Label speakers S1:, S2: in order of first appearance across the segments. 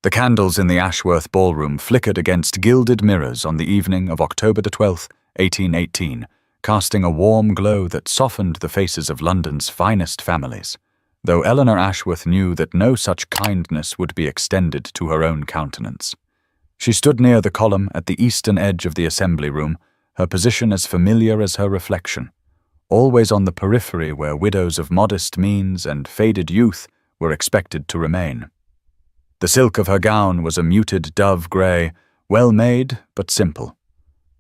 S1: The candles in the Ashworth ballroom flickered against gilded mirrors on the evening of October the 12th, 1818, casting a warm glow that softened the faces of London's finest families, though Eleanor Ashworth knew that no such kindness would be extended to her own countenance. She stood near the column at the eastern edge of the assembly room, her position as familiar as her reflection, always on the periphery where widows of modest means and faded youth were expected to remain. The silk of her gown was a muted dove grey, well made but simple,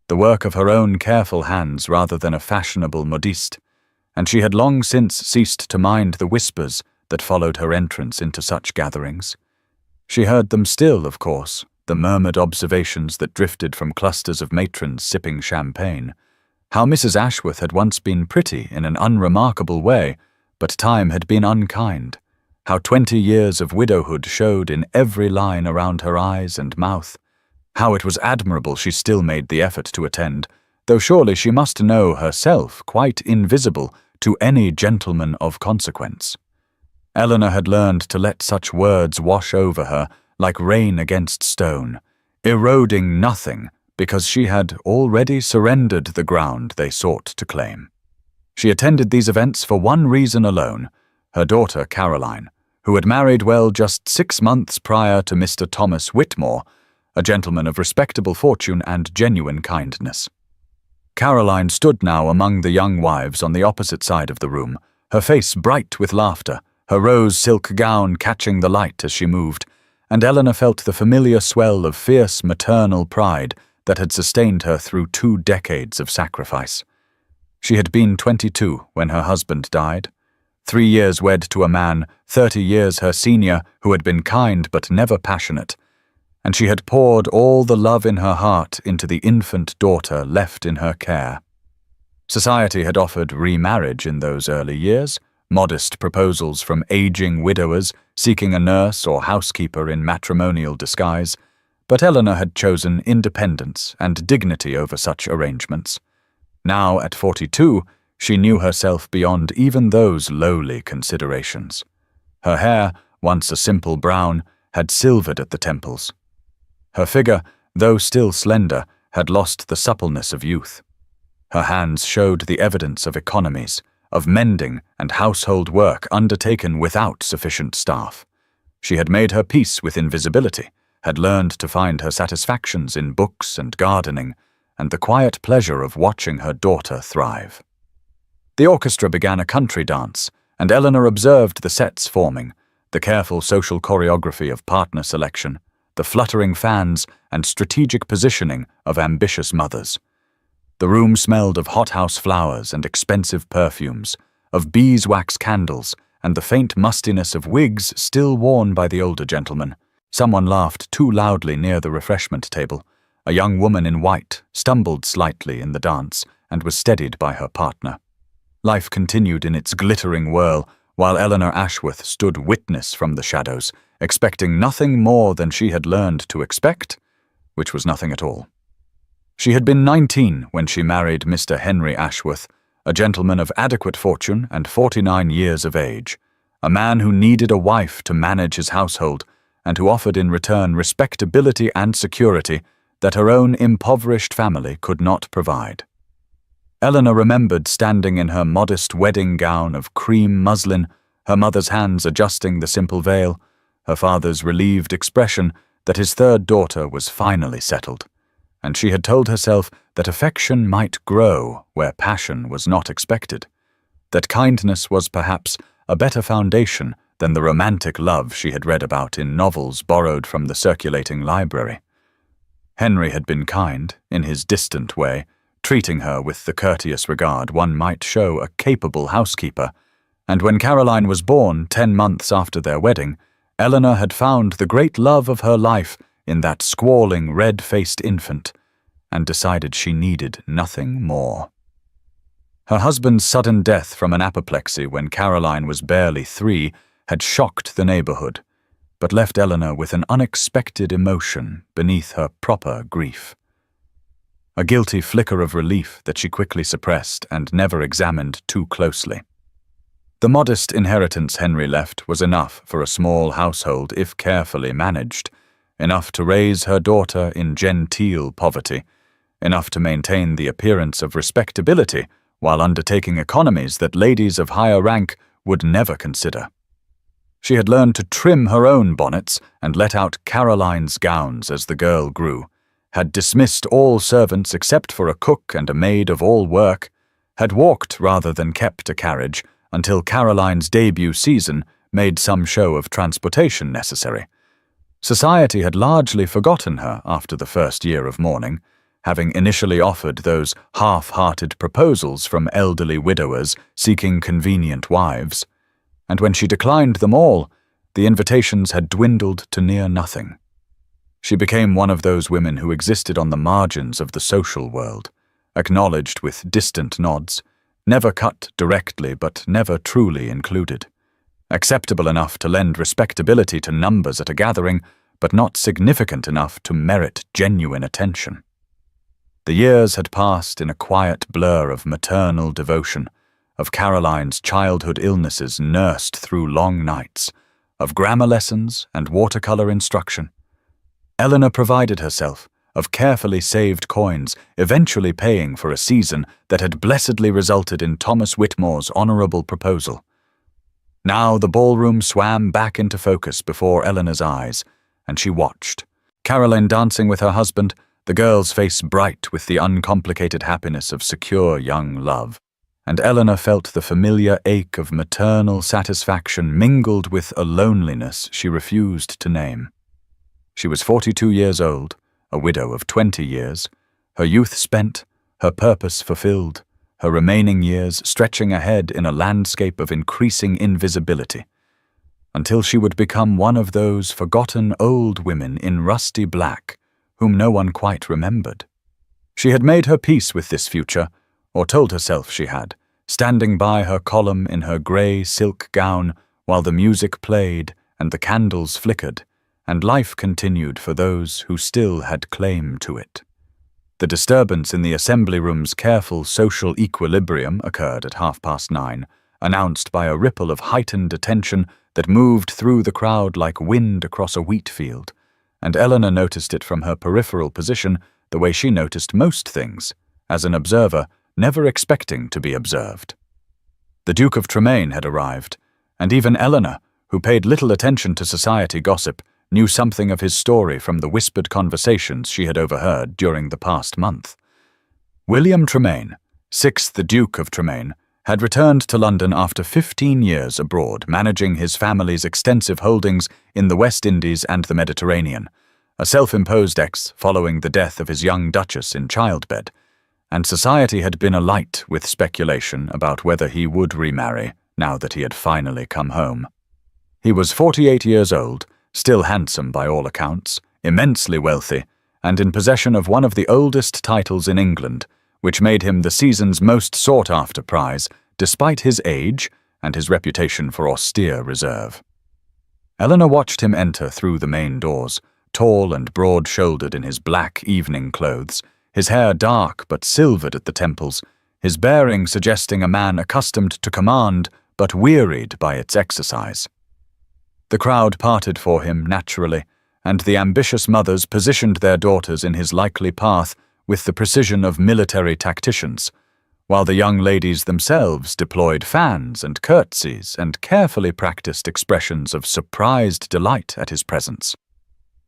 S1: the work of her own careful hands rather than a fashionable modiste, and she had long since ceased to mind the whispers that followed her entrance into such gatherings. She heard them still, of course, the murmured observations that drifted from clusters of matrons sipping champagne. How Mrs. Ashworth had once been pretty in an unremarkable way, but time had been unkind. How 20 years of widowhood showed in every line around her eyes and mouth. How it was admirable she still made the effort to attend, though surely she must know herself quite invisible to any gentleman of consequence. Eleanor had learned to let such words wash over her like rain against stone, eroding nothing because she had already surrendered the ground they sought to claim. She attended these events for one reason alone: her daughter Caroline, who had married just 6 months prior to Mr. Thomas Whitmore, a gentleman of respectable fortune and genuine kindness. Caroline stood now among the young wives on the opposite side of the room, her face bright with laughter, her rose silk gown catching the light as she moved, and Eleanor felt the familiar swell of fierce maternal pride that had sustained her through 2 decades of sacrifice. She had been 22 when her husband died, 3 years wed to a man 30 years her senior who had been kind but never passionate, and she had poured all the love in her heart into the infant daughter left in her care. Society had offered remarriage in those early years, modest proposals from aging widowers seeking a nurse or housekeeper in matrimonial disguise, but Eleanor had chosen independence and dignity over such arrangements. Now, at 42, she knew herself beyond even those lowly considerations. Her hair, once a simple brown, had silvered at the temples. Her figure, though still slender, had lost the suppleness of youth. Her hands showed the evidence of economies, of mending and household work undertaken without sufficient staff. She had made her peace with invisibility, had learned to find her satisfactions in books and gardening, and the quiet pleasure of watching her daughter thrive. The orchestra began a country dance, and Eleanor observed the sets forming, the careful social choreography of partner selection, the fluttering fans and strategic positioning of ambitious mothers. The room smelled of hothouse flowers and expensive perfumes, of beeswax candles, and the faint mustiness of wigs still worn by the older gentlemen. Someone laughed too loudly near the refreshment table. A young woman in white stumbled slightly in the dance and was steadied by her partner. Life continued in its glittering whirl, while Eleanor Ashworth stood witness from the shadows, expecting nothing more than she had learned to expect, which was nothing at all. She had been 19 when she married Mr. Henry Ashworth, a gentleman of adequate fortune and 49 years of age, a man who needed a wife to manage his household and who offered in return respectability and security that her own impoverished family could not provide. Eleanor remembered standing in her modest wedding gown of cream muslin, her mother's hands adjusting the simple veil, her father's relieved expression that his third daughter was finally settled, and she had told herself that affection might grow where passion was not expected, that kindness was perhaps a better foundation than the romantic love she had read about in novels borrowed from the circulating library. Henry had been kind, in his distant way, treating her with the courteous regard one might show a capable housekeeper, and when Caroline was born 10 months after their wedding, Eleanor had found the great love of her life in that squalling, red-faced infant, and decided she needed nothing more. Her husband's sudden death from an apoplexy when Caroline was barely 3 had shocked the neighborhood, but left Eleanor with an unexpected emotion beneath her proper grief. A guilty flicker of relief that she quickly suppressed and never examined too closely. The modest inheritance Henry left was enough for a small household if carefully managed, enough to raise her daughter in genteel poverty, enough to maintain the appearance of respectability while undertaking economies that ladies of higher rank would never consider. She had learned to trim her own bonnets and let out Caroline's gowns as the girl grew, had dismissed all servants except for a cook and a maid of all work, had walked rather than kept a carriage until Caroline's debut season made some show of transportation necessary. Society had largely forgotten her after the first year of mourning, having initially offered those half-hearted proposals from elderly widowers seeking convenient wives, and when she declined them all, the invitations had dwindled to near nothing. She became one of those women who existed on the margins of the social world, acknowledged with distant nods, never cut directly but never truly included, acceptable enough to lend respectability to numbers at a gathering, but not significant enough to merit genuine attention. The years had passed in a quiet blur of maternal devotion, of Caroline's childhood illnesses nursed through long nights, of grammar lessons and watercolor instruction. Eleanor provided herself, of carefully saved coins, eventually paying for a season that had blessedly resulted in Thomas Whitmore's honorable proposal. Now the ballroom swam back into focus before Eleanor's eyes, and she watched. Caroline dancing with her husband, the girl's face bright with the uncomplicated happiness of secure young love, and Eleanor felt the familiar ache of maternal satisfaction mingled with a loneliness she refused to name. She was 42 years old, a widow of 20 years, her youth spent, her purpose fulfilled, her remaining years stretching ahead in a landscape of increasing invisibility, until she would become one of those forgotten old women in rusty black whom no one quite remembered. She had made her peace with this future, or told herself she had, standing by her column in her grey silk gown while the music played and the candles flickered, and life continued for those who still had claim to it. The disturbance in the assembly room's careful social equilibrium occurred at 9:30, announced by a ripple of heightened attention that moved through the crowd like wind across a wheat field, and Eleanor noticed it from her peripheral position the way she noticed most things, as an observer, never expecting to be observed. The Duke of Tremayne had arrived, and even Eleanor, who paid little attention to society gossip, knew something of his story from the whispered conversations she had overheard during the past month. William Tremayne, 6th Duke of Tremayne, had returned to London after 15 years abroad, managing his family's extensive holdings in the West Indies and the Mediterranean, a self-imposed ex following the death of his young Duchess in childbed, and society had been alight with speculation about whether he would remarry now that he had finally come home. He was 48 years old, still handsome by all accounts, immensely wealthy, and in possession of one of the oldest titles in England, which made him the season's most sought-after prize, despite his age and his reputation for austere reserve. Eleanor watched him enter through the main doors, tall and broad-shouldered in his black evening clothes, his hair dark but silvered at the temples, his bearing suggesting a man accustomed to command but wearied by its exercise. The crowd parted for him naturally, and the ambitious mothers positioned their daughters in his likely path with the precision of military tacticians, while the young ladies themselves deployed fans and curtsies and carefully practiced expressions of surprised delight at his presence.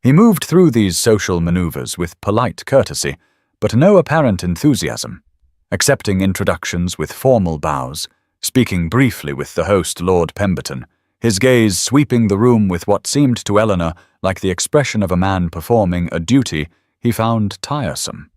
S1: He moved through these social maneuvers with polite courtesy, but no apparent enthusiasm, accepting introductions with formal bows, speaking briefly with the host Lord Pemberton, his gaze sweeping the room with what seemed to Eleanor like the expression of a man performing a duty he found tiresome.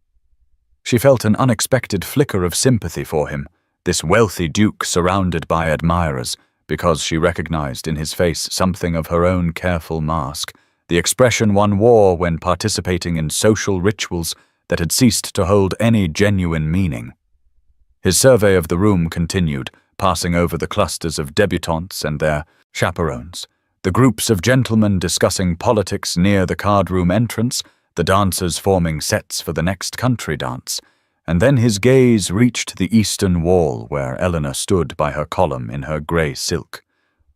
S1: She felt an unexpected flicker of sympathy for him, this wealthy duke surrounded by admirers, because she recognized in his face something of her own careful mask, the expression one wore when participating in social rituals that had ceased to hold any genuine meaning. His survey of the room continued, passing over the clusters of debutantes and their chaperones, the groups of gentlemen discussing politics near the card-room entrance, the dancers forming sets for the next country dance, and then his gaze reached the eastern wall where Eleanor stood by her column in her grey silk.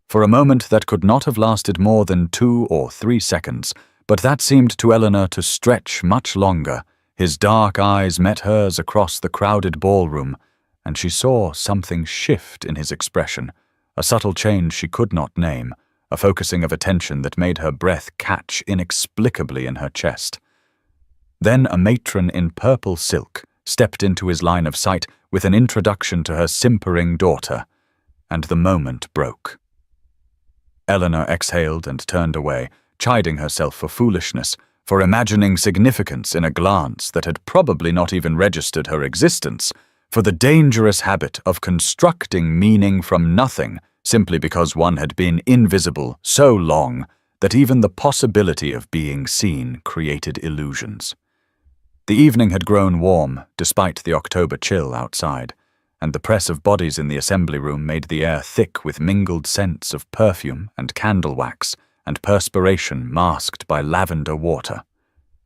S1: For a moment that could not have lasted more than 2 or 3 seconds, But that seemed to Eleanor to stretch much longer. His dark eyes met hers across the crowded ballroom, and she saw something shift in his expression, a subtle change she could not name, a focusing of attention that made her breath catch inexplicably in her chest. Then a matron in purple silk stepped into his line of sight with an introduction to her simpering daughter, and the moment broke. Eleanor exhaled and turned away, chiding herself for foolishness, for imagining significance in a glance that had probably not even registered her existence, for the dangerous habit of constructing meaning from nothing simply because one had been invisible so long that even the possibility of being seen created illusions. The evening had grown warm, despite the October chill outside, and the press of bodies in the assembly room made the air thick with mingled scents of perfume and candle wax and perspiration masked by lavender water.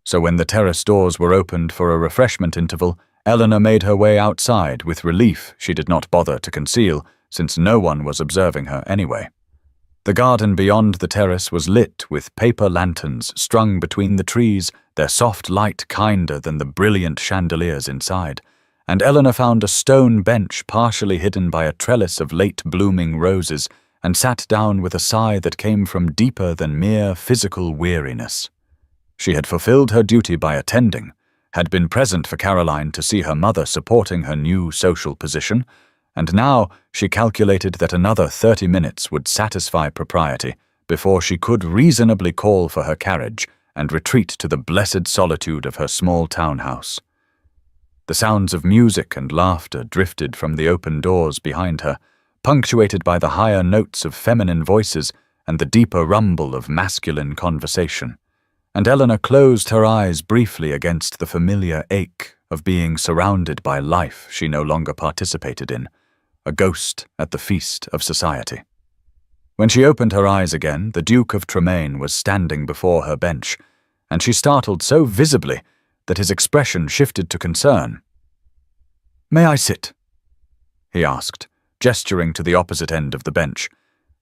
S1: So when the terrace doors were opened for a refreshment interval, Eleanor made her way outside with relief she did not bother to conceal, since no one was observing her anyway. The garden beyond the terrace was lit with paper lanterns strung between the trees, their soft light kinder than the brilliant chandeliers inside, and Eleanor found a stone bench partially hidden by a trellis of late-blooming roses and sat down with a sigh that came from deeper than mere physical weariness. She had fulfilled her duty by attending, had been present for Caroline to see her mother supporting her new social position, and now she calculated that another 30 minutes would satisfy propriety before she could reasonably call for her carriage and retreat to the blessed solitude of her small townhouse. The sounds of music and laughter drifted from the open doors behind her, punctuated by the higher notes of feminine voices and the deeper rumble of masculine conversation, and Eleanor closed her eyes briefly against the familiar ache of being surrounded by life she no longer participated in, a ghost at the feast of society. When she opened her eyes again, the Duke of Tremayne was standing before her bench, and she startled so visibly that his expression shifted to concern. "May I sit?" he asked, gesturing to the opposite end of the bench,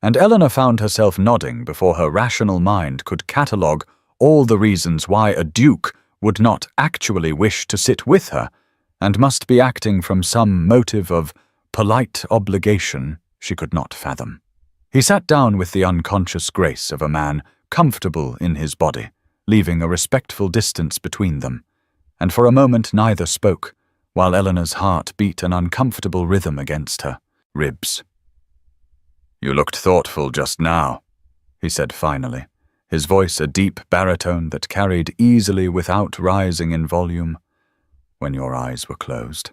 S1: and Eleanor found herself nodding before her rational mind could catalogue all the reasons why a duke would not actually wish to sit with her, and must be acting from some motive of polite obligation she could not fathom. He sat down with the unconscious grace of a man comfortable in his body, leaving a respectful distance between them, and for a moment neither spoke, while Eleanor's heart beat an uncomfortable rhythm against her ribs. "You looked thoughtful just now," he said finally, his voice a deep baritone that carried easily without rising in volume, "when your eyes were closed.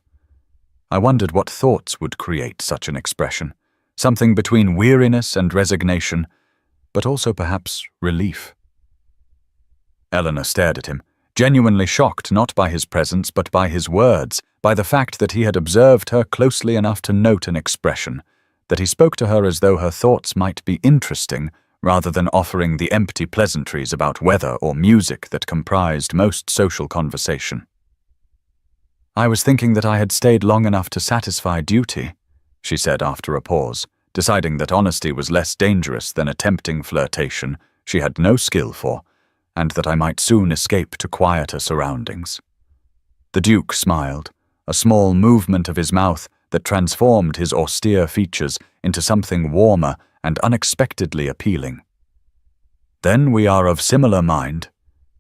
S1: I wondered what thoughts would create such an expression, something between weariness and resignation, but also perhaps relief." Eleanor stared at him, genuinely shocked not by his presence but by his words, by the fact that he had observed her closely enough to note an expression, that he spoke to her as though her thoughts might be interesting rather than offering the empty pleasantries about weather or music that comprised most social conversation. "I was thinking that I had stayed long enough to satisfy duty," she said after a pause, deciding that honesty was less dangerous than a tempting flirtation she had no skill for, and that I might soon escape to quieter surroundings. The Duke smiled, a small movement of his mouth that transformed his austere features into something warmer and unexpectedly appealing. "Then we are of similar mind,"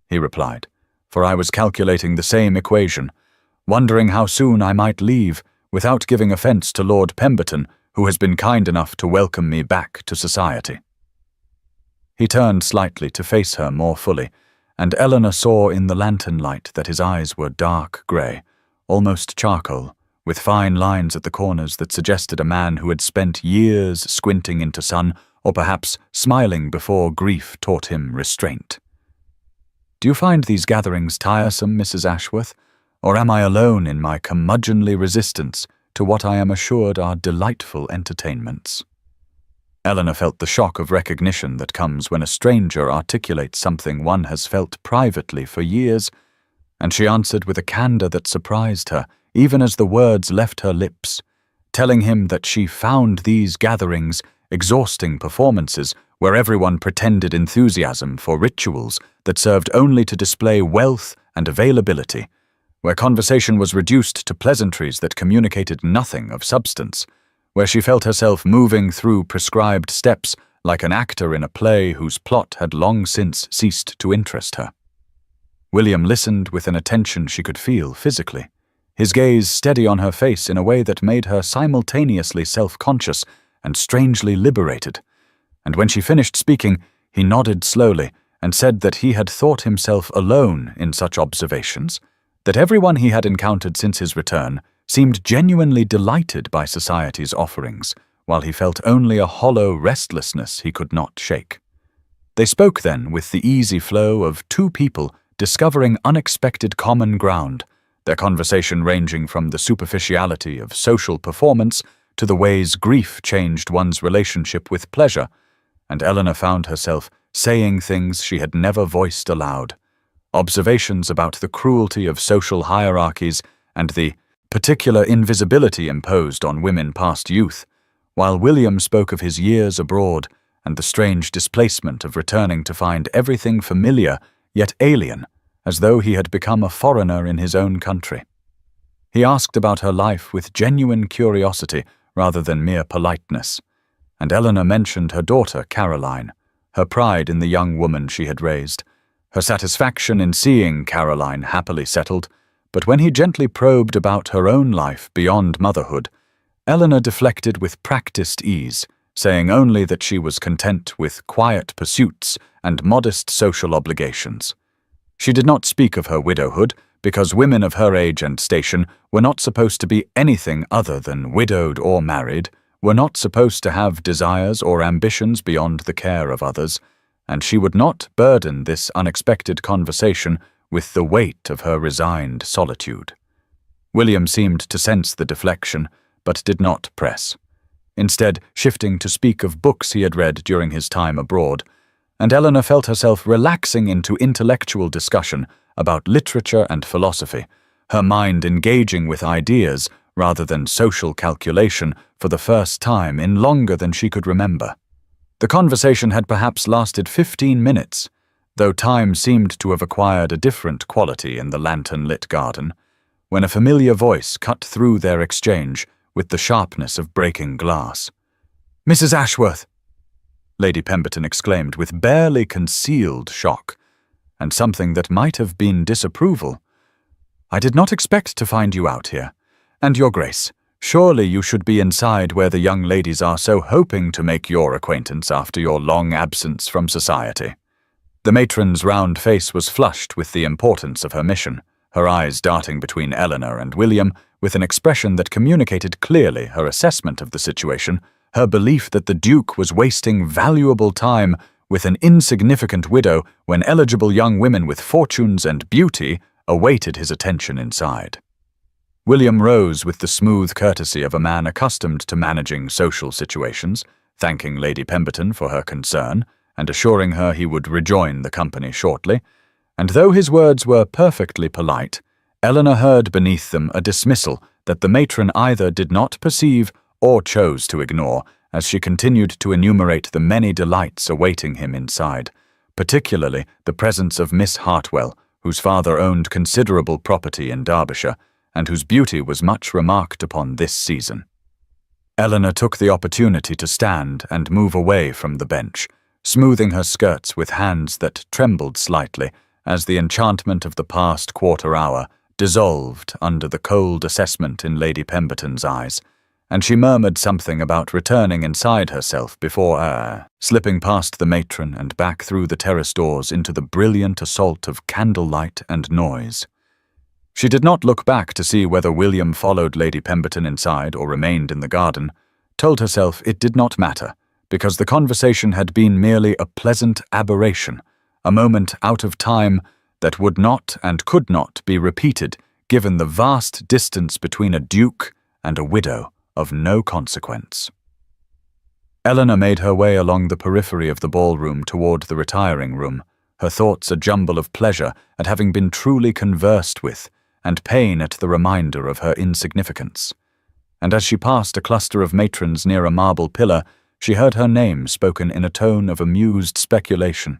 S1: he replied, for I was calculating the same equation, wondering how soon I might leave without giving offence to Lord Pemberton, who has been kind enough to welcome me back to society. He turned slightly to face her more fully, and Eleanor saw in the lantern light that his eyes were dark grey, almost charcoal, with fine lines at the corners that suggested a man who had spent years squinting into sun, or perhaps smiling before grief taught him restraint. "Do you find these gatherings tiresome, Mrs. Ashworth, or am I alone in my curmudgeonly resistance to what I am assured are delightful entertainments?" Eleanor felt the shock of recognition that comes when a stranger articulates something one has felt privately for years, and she answered with a candour that surprised her, even as the words left her lips, telling him that she found these gatherings exhausting performances where everyone pretended enthusiasm for rituals that served only to display wealth and availability, where conversation was reduced to pleasantries that communicated nothing of substance, where she felt herself moving through prescribed steps like an actor in a play whose plot had long since ceased to interest her. William listened with an attention she could feel physically, his gaze steady on her face in a way that made her simultaneously self-conscious and strangely liberated. And when she finished speaking, he nodded slowly and said that he had thought himself alone in such observations, that everyone he had encountered since his return seemed genuinely delighted by society's offerings, while he felt only a hollow restlessness he could not shake. They spoke then with the easy flow of two people discovering unexpected common ground, their conversation ranging from the superficiality of social performance to the ways grief changed one's relationship with pleasure, and Eleanor found herself saying things she had never voiced aloud, observations about the cruelty of social hierarchies and the particular invisibility imposed on women past youth, while William spoke of his years abroad and the strange displacement of returning to find everything familiar yet alien, as though he had become a foreigner in his own country. He asked about her life with genuine curiosity rather than mere politeness, and Eleanor mentioned her daughter, Caroline, her pride in the young woman she had raised, her satisfaction in seeing Caroline happily settled. But when he gently probed about her own life beyond motherhood, Eleanor deflected with practiced ease, saying only that she was content with quiet pursuits and modest social obligations. She did not speak of her widowhood, because women of her age and station were not supposed to be anything other than widowed or married, were not supposed to have desires or ambitions beyond the care of others, and she would not burden this unexpected conversation with the weight of her resigned solitude. William seemed to sense the deflection, but did not press, instead shifting to speak of books he had read during his time abroad, and Eleanor felt herself relaxing into intellectual discussion about literature and philosophy, her mind engaging with ideas rather than social calculation for the first time in longer than she could remember. The conversation had perhaps lasted 15 minutes, though time seemed to have acquired a different quality in the lantern-lit garden, when a familiar voice cut through their exchange with the sharpness of breaking glass. "Mrs. Ashworth!" Lady Pemberton exclaimed with barely concealed shock, and something that might have been disapproval. "I did not expect to find you out here. And your Grace, surely you should be inside where the young ladies are so hoping to make your acquaintance after your long absence from society." The matron's round face was flushed with the importance of her mission, her eyes darting between Eleanor and William with an expression that communicated clearly her assessment of the situation, her belief that the Duke was wasting valuable time with an insignificant widow when eligible young women with fortunes and beauty awaited his attention inside. William rose with the smooth courtesy of a man accustomed to managing social situations, thanking Lady Pemberton for her concern and assuring her he would rejoin the company shortly, and though his words were perfectly polite, Eleanor heard beneath them a dismissal that the matron either did not perceive or chose to ignore as she continued to enumerate the many delights awaiting him inside, particularly the presence of Miss Hartwell, whose father owned considerable property in Derbyshire, and whose beauty was much remarked upon this season. Eleanor took the opportunity to stand and move away from the bench, smoothing her skirts with hands that trembled slightly as the enchantment of the past quarter hour dissolved under the cold assessment in Lady Pemberton's eyes, and she murmured something about returning inside herself before slipping past the matron and back through the terrace doors into the brilliant assault of candlelight and noise. She did not look back to see whether William followed Lady Pemberton inside or remained in the garden, told herself it did not matter, because the conversation had been merely a pleasant aberration, a moment out of time that would not and could not be repeated given the vast distance between a duke and a widow of no consequence. Eleanor made her way along the periphery of the ballroom toward the retiring room, her thoughts a jumble of pleasure at having been truly conversed with, and pain at the reminder of her insignificance. And as she passed a cluster of matrons near a marble pillar, she heard her name spoken in a tone of amused speculation.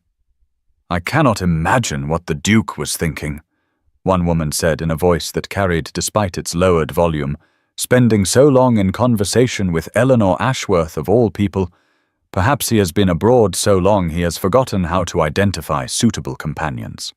S1: "I cannot imagine what the Duke was thinking," one woman said in a voice that carried despite its lowered volume, "spending so long in conversation with Eleanor Ashworth of all people. Perhaps he has been abroad so long he has forgotten how to identify suitable companions."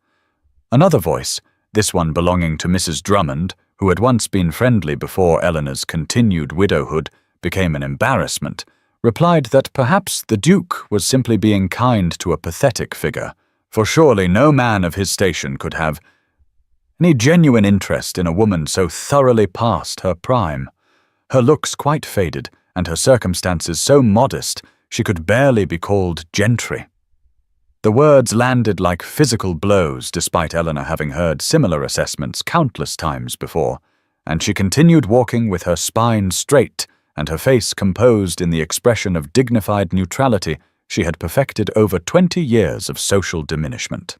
S1: Another voice, this one belonging to Mrs. Drummond, who had once been friendly before Eleanor's continued widowhood became an embarrassment, replied that perhaps the Duke was simply being kind to a pathetic figure, for surely no man of his station could have any genuine interest in a woman so thoroughly past her prime. Her looks quite faded, and her circumstances so modest she could barely be called gentry. The words landed like physical blows despite Eleanor having heard similar assessments countless times before, and she continued walking with her spine straight and her face composed in the expression of dignified neutrality she had perfected over 20 years of social diminishment.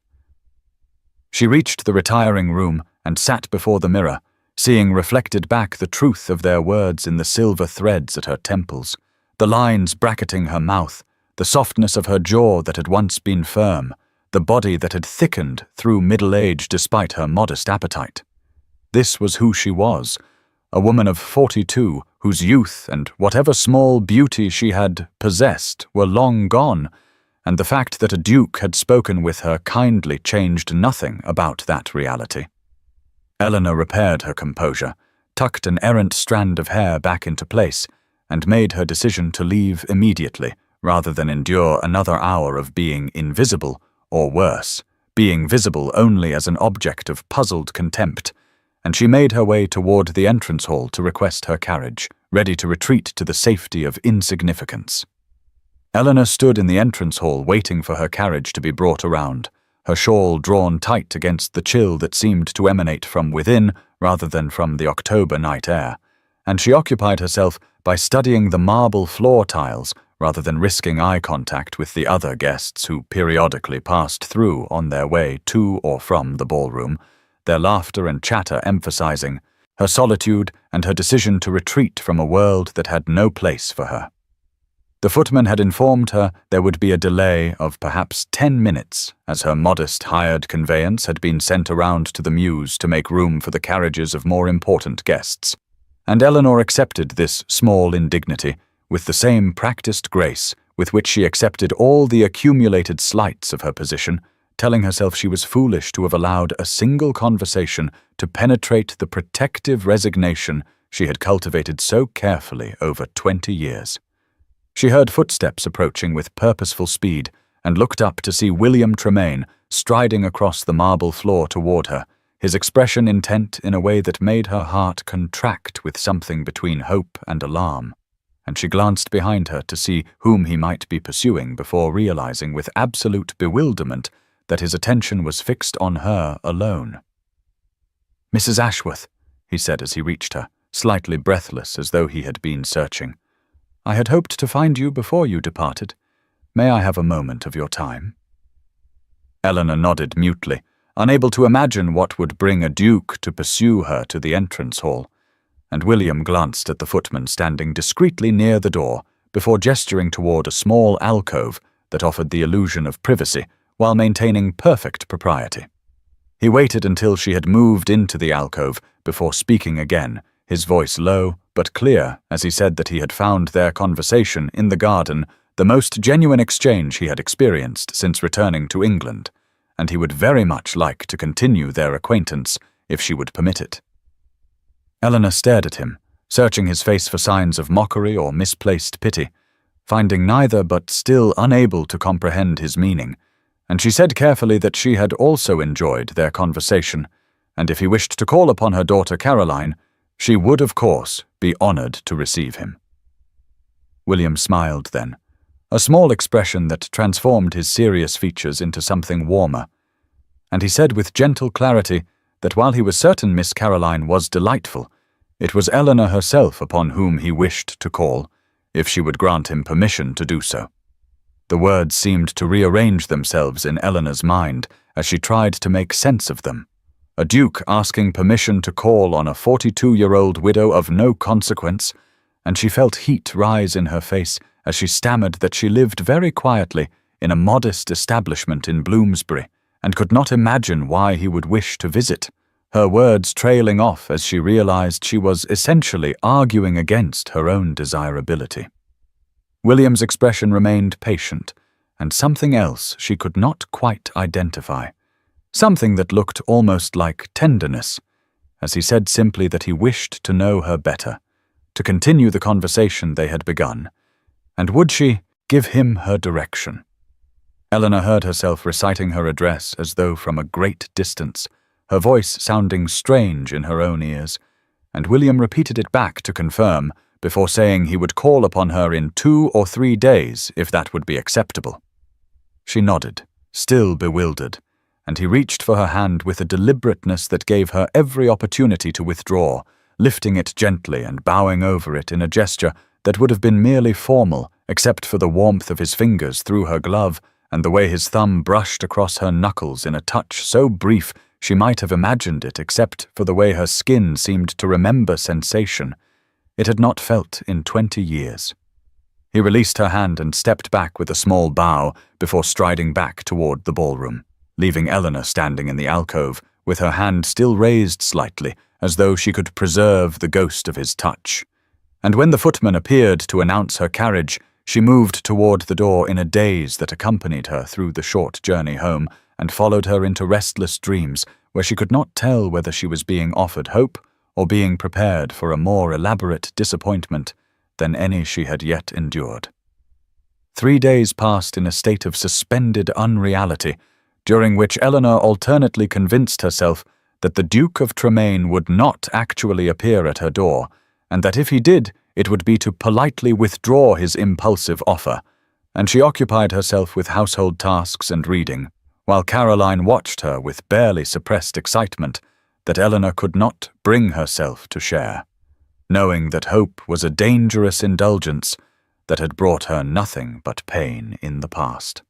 S1: She reached the retiring room and sat before the mirror, seeing reflected back the truth of their words in the silver threads at her temples, the lines bracketing her mouth, the softness of her jaw that had once been firm, the body that had thickened through middle age despite her modest appetite. This was who she was, a woman of 42 whose youth and whatever small beauty she had possessed were long gone, and the fact that a duke had spoken with her kindly changed nothing about that reality. Eleanor repaired her composure, tucked an errant strand of hair back into place, and made her decision to leave immediately, rather than endure another hour of being invisible, or worse, being visible only as an object of puzzled contempt, and she made her way toward the entrance hall to request her carriage, ready to retreat to the safety of insignificance. Eleanor stood in the entrance hall waiting for her carriage to be brought around, her shawl drawn tight against the chill that seemed to emanate from within rather than from the October night air, and she occupied herself by studying the marble floor tiles rather than risking eye contact with the other guests who periodically passed through on their way to or from the ballroom, their laughter and chatter emphasizing her solitude and her decision to retreat from a world that had no place for her. The footman had informed her there would be a delay of perhaps 10 minutes, as her modest hired conveyance had been sent around to the mews to make room for the carriages of more important guests, and Eleanor accepted this small indignity with the same practiced grace with which she accepted all the accumulated slights of her position, telling herself she was foolish to have allowed a single conversation to penetrate the protective resignation she had cultivated so carefully over 20 years. She heard footsteps approaching with purposeful speed and looked up to see William Tremayne striding across the marble floor toward her, his expression intent in a way that made her heart contract with something between hope and alarm, and she glanced behind her to see whom he might be pursuing before realizing with absolute bewilderment that his attention was fixed on her alone. "Mrs. Ashworth," he said as he reached her, slightly breathless as though he had been searching. "I had hoped to find you before you departed. May I have a moment of your time?" Eleanor nodded mutely, unable to imagine what would bring a duke to pursue her to the entrance hall, and William glanced at the footman standing discreetly near the door before gesturing toward a small alcove that offered the illusion of privacy while maintaining perfect propriety. He waited until she had moved into the alcove before speaking again, his voice low but clear as he said that he had found their conversation in the garden the most genuine exchange he had experienced since returning to England, and he would very much like to continue their acquaintance if she would permit it. Eleanor stared at him, searching his face for signs of mockery or misplaced pity, finding neither but still unable to comprehend his meaning, and she said carefully that she had also enjoyed their conversation, and if he wished to call upon her daughter Caroline, she would, of course, be honored to receive him. William smiled then, a small expression that transformed his serious features into something warmer, and he said with gentle clarity that while he was certain Miss Caroline was delightful, it was Eleanor herself upon whom he wished to call, if she would grant him permission to do so. The words seemed to rearrange themselves in Eleanor's mind as she tried to make sense of them. A duke asking permission to call on a 42-year-old widow of no consequence, and she felt heat rise in her face as she stammered that she lived very quietly in a modest establishment in Bloomsbury and could not imagine why he would wish to visit, her words trailing off as she realized she was essentially arguing against her own desirability. William's expression remained patient, and something else she could not quite identify, something that looked almost like tenderness, as he said simply that he wished to know her better, to continue the conversation they had begun, and would she give him her direction? Eleanor heard herself reciting her address as though from a great distance, her voice sounding strange in her own ears, and William repeated it back to confirm, before saying he would call upon her in 2 or 3 days if that would be acceptable. She nodded, still bewildered, and he reached for her hand with a deliberateness that gave her every opportunity to withdraw, lifting it gently and bowing over it in a gesture that would have been merely formal except for the warmth of his fingers through her glove and the way his thumb brushed across her knuckles in a touch so brief she might have imagined it except for the way her skin seemed to remember sensation. It had not felt in 20 years. He released her hand and stepped back with a small bow before striding back toward the ballroom, leaving Eleanor standing in the alcove with her hand still raised slightly as though she could preserve the ghost of his touch. And when the footman appeared to announce her carriage, she moved toward the door in a daze that accompanied her through the short journey home and followed her into restless dreams where she could not tell whether she was being offered hope or being prepared for a more elaborate disappointment than any she had yet endured. 3 days passed in a state of suspended unreality, during which Eleanor alternately convinced herself that the Duke of Tremayne would not actually appear at her door, and that if he did, it would be to politely withdraw his impulsive offer, and she occupied herself with household tasks and reading, while Caroline watched her with barely suppressed excitement that Eleanor could not bring herself to share, knowing that hope was a dangerous indulgence that had brought her nothing but pain in the past.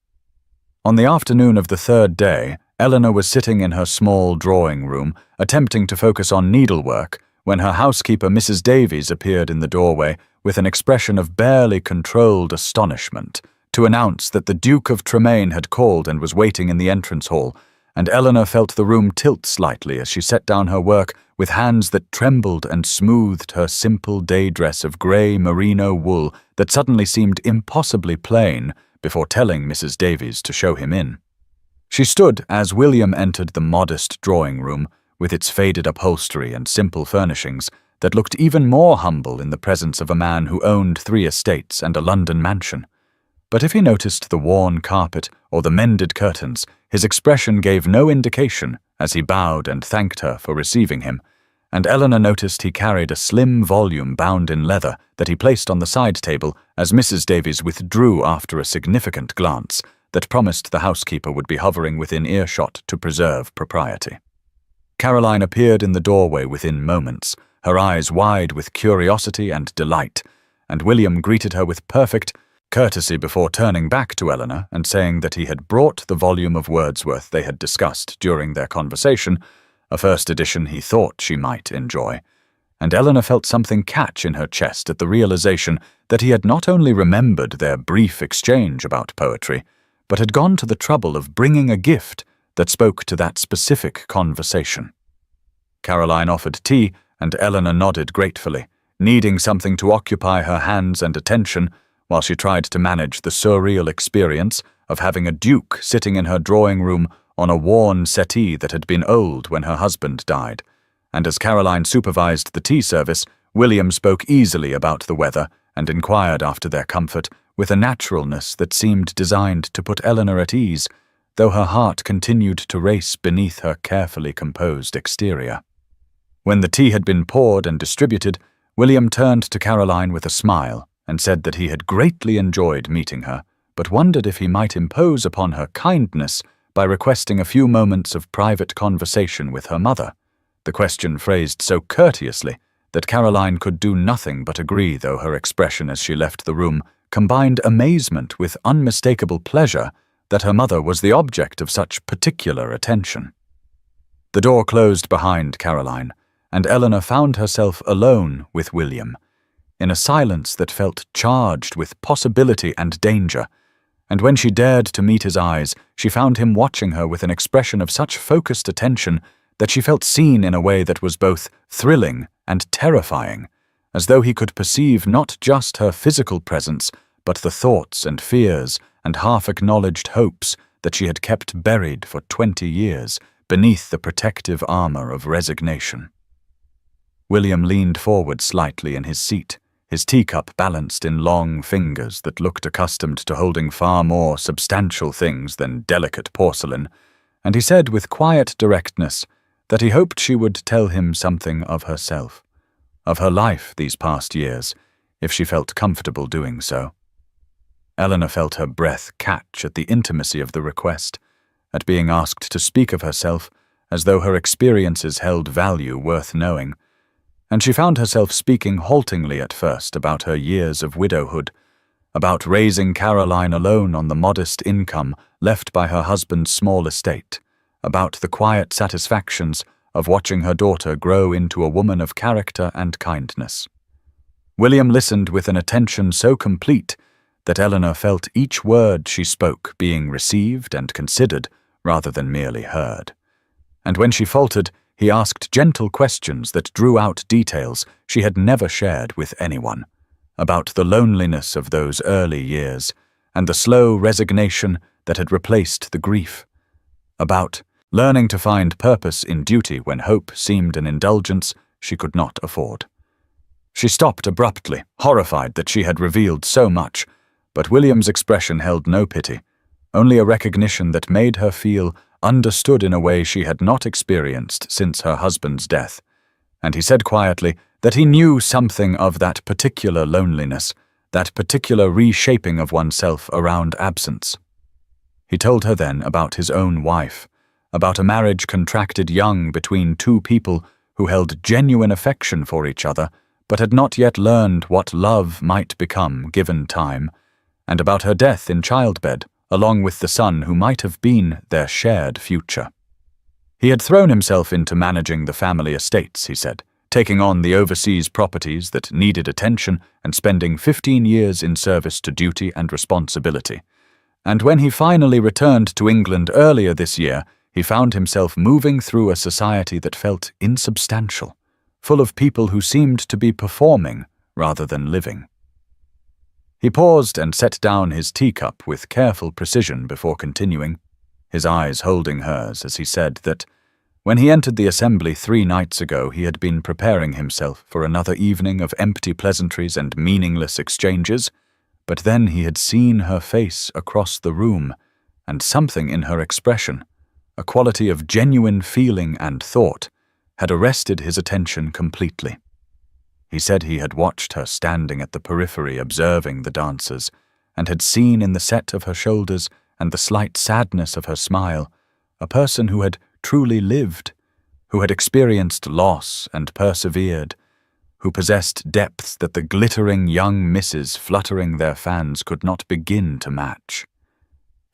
S1: On the afternoon of the 3rd day, Eleanor was sitting in her small drawing room, attempting to focus on needlework, when her housekeeper Mrs. Davies appeared in the doorway with an expression of barely controlled astonishment to announce that the Duke of Tremayne had called and was waiting in the entrance hall, and Eleanor felt the room tilt slightly as she set down her work with hands that trembled and smoothed her simple day dress of grey merino wool that suddenly seemed impossibly plain before telling Mrs. Davies to show him in. She stood as William entered the modest drawing room with its faded upholstery and simple furnishings that looked even more humble in the presence of a man who owned 3 estates and a London mansion. But if he noticed the worn carpet or the mended curtains, his expression gave no indication as he bowed and thanked her for receiving him, and Eleanor noticed he carried a slim volume bound in leather that he placed on the side table as Mrs. Davies withdrew after a significant glance that promised the housekeeper would be hovering within earshot to preserve propriety. Caroline appeared in the doorway within moments, her eyes wide with curiosity and delight, and William greeted her with perfect courtesy before turning back to Eleanor and saying that he had brought the volume of Wordsworth they had discussed during their conversation, a first edition he thought she might enjoy, and Eleanor felt something catch in her chest at the realization that he had not only remembered their brief exchange about poetry, but had gone to the trouble of bringing a gift that spoke to that specific conversation. Caroline offered tea, and Eleanor nodded gratefully, needing something to occupy her hands and attention while she tried to manage the surreal experience of having a duke sitting in her drawing room on a worn settee that had been old when her husband died. And as Caroline supervised the tea service, William spoke easily about the weather and inquired after their comfort with a naturalness that seemed designed to put Eleanor at ease, though her heart continued to race beneath her carefully composed exterior. When the tea had been poured and distributed, William turned to Caroline with a smile and said that he had greatly enjoyed meeting her, but wondered if he might impose upon her kindness by requesting a few moments of private conversation with her mother, the question phrased so courteously that Caroline could do nothing but agree, though her expression as she left the room combined amazement with unmistakable pleasure that her mother was the object of such particular attention. The door closed behind Caroline, and Eleanor found herself alone with William. in a silence that felt charged with possibility and danger, and when she dared to meet his eyes, she found him watching her with an expression of such focused attention that she felt seen in a way that was both thrilling and terrifying, as though he could perceive not just her physical presence, but the thoughts and fears and half-acknowledged hopes that she had kept buried for 20 years beneath the protective armor of resignation. William leaned forward slightly in his seat, his teacup balanced in long fingers that looked accustomed to holding far more substantial things than delicate porcelain, and he said with quiet directness that he hoped she would tell him something of herself, of her life these past years, if she felt comfortable doing so. Eleanor felt her breath catch at the intimacy of the request, at being asked to speak of herself as though her experiences held value worth knowing, and she found herself speaking haltingly at first about her years of widowhood, about raising Caroline alone on the modest income left by her husband's small estate, about the quiet satisfactions of watching her daughter grow into a woman of character and kindness. William listened with an attention so complete that Eleanor felt each word she spoke being received and considered rather than merely heard. And when she faltered, he asked gentle questions that drew out details she had never shared with anyone, about the loneliness of those early years and the slow resignation that had replaced the grief, about learning to find purpose in duty when hope seemed an indulgence she could not afford. She stopped abruptly, horrified that she had revealed so much, but William's expression held no pity, only a recognition that made her feel understood in a way she had not experienced since her husband's death, and he said quietly that he knew something of that particular loneliness, that particular reshaping of oneself around absence. He told her then about his own wife, about a marriage contracted young between two people who held genuine affection for each other, but had not yet learned what love might become given time, and about her death in childbed, along with the son who might have been their shared future. He had thrown himself into managing the family estates, he said, taking on the overseas properties that needed attention and spending 15 years in service to duty and responsibility. And when he finally returned to England earlier this year, he found himself moving through a society that felt insubstantial, full of people who seemed to be performing rather than living. He paused and set down his teacup with careful precision before continuing, his eyes holding hers as he said that when he entered the assembly 3 nights ago he had been preparing himself for another evening of empty pleasantries and meaningless exchanges, but then he had seen her face across the room, and something in her expression, a quality of genuine feeling and thought, had arrested his attention completely. He said he had watched her standing at the periphery observing the dancers, and had seen in the set of her shoulders and the slight sadness of her smile a person who had truly lived, who had experienced loss and persevered, who possessed depths that the glittering young misses fluttering their fans could not begin to match.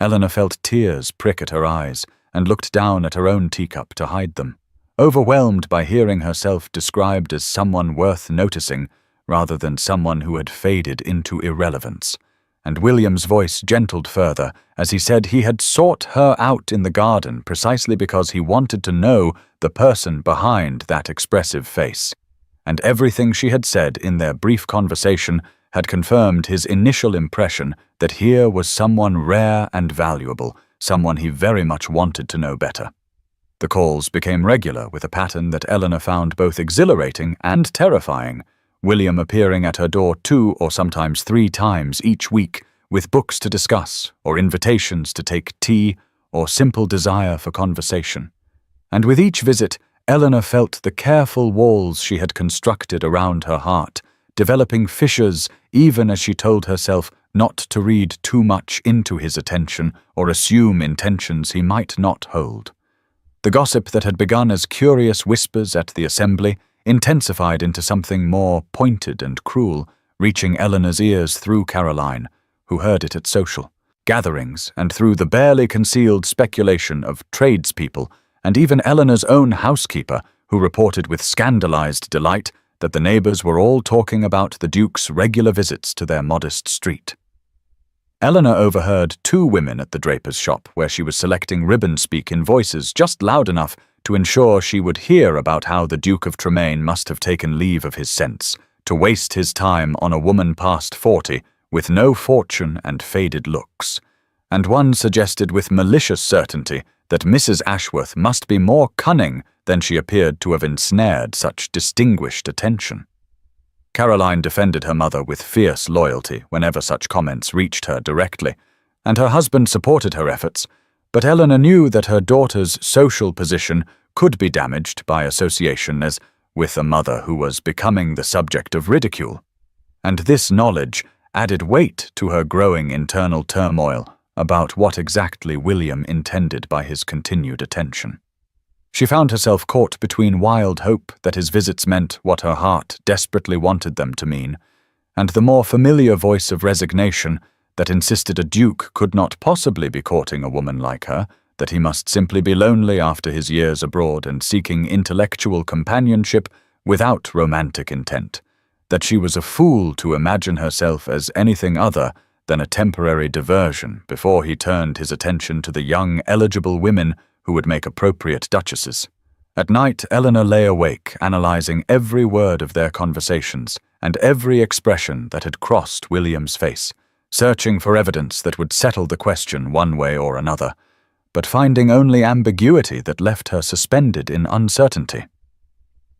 S1: Eleanor felt tears prick at her eyes and looked down at her own teacup to hide them, overwhelmed by hearing herself described as someone worth noticing rather than someone who had faded into irrelevance. And William's voice gentled further as he said he had sought her out in the garden precisely because he wanted to know the person behind that expressive face. And everything she had said in their brief conversation had confirmed his initial impression that here was someone rare and valuable, someone he very much wanted to know better. The calls became regular with a pattern that Eleanor found both exhilarating and terrifying, William appearing at her door 2 or sometimes 3 times each week with books to discuss or invitations to take tea or simple desire for conversation. And with each visit, Eleanor felt the careful walls she had constructed around her heart, developing fissures even as she told herself not to read too much into his attention or assume intentions he might not hold. The gossip that had begun as curious whispers at the assembly intensified into something more pointed and cruel, reaching Eleanor's ears through Caroline, who heard it at social gatherings and through the barely concealed speculation of tradespeople and even Eleanor's own housekeeper, who reported with scandalized delight that the neighbours were all talking about the Duke's regular visits to their modest street. Eleanor overheard two women at the draper's shop where she was selecting ribbon-speak in voices just loud enough to ensure she would hear about how the Duke of Tremayne must have taken leave of his sense to waste his time on a woman past 40 with no fortune and faded looks, and one suggested with malicious certainty that Mrs. Ashworth must be more cunning than she appeared to have ensnared such distinguished attention. Caroline defended her mother with fierce loyalty whenever such comments reached her directly, and her husband supported her efforts, but Eleanor knew that her daughter's social position could be damaged by association as with a mother who was becoming the subject of ridicule, and this knowledge added weight to her growing internal turmoil about what exactly William intended by his continued attention. She found herself caught between wild hope that his visits meant what her heart desperately wanted them to mean, and the more familiar voice of resignation that insisted a duke could not possibly be courting a woman like her, that he must simply be lonely after his years abroad and seeking intellectual companionship without romantic intent, that she was a fool to imagine herself as anything other than a temporary diversion before he turned his attention to the young, eligible women who would make appropriate duchesses. At night, Eleanor lay awake, analyzing every word of their conversations and every expression that had crossed William's face, searching for evidence that would settle the question one way or another, but finding only ambiguity that left her suspended in uncertainty.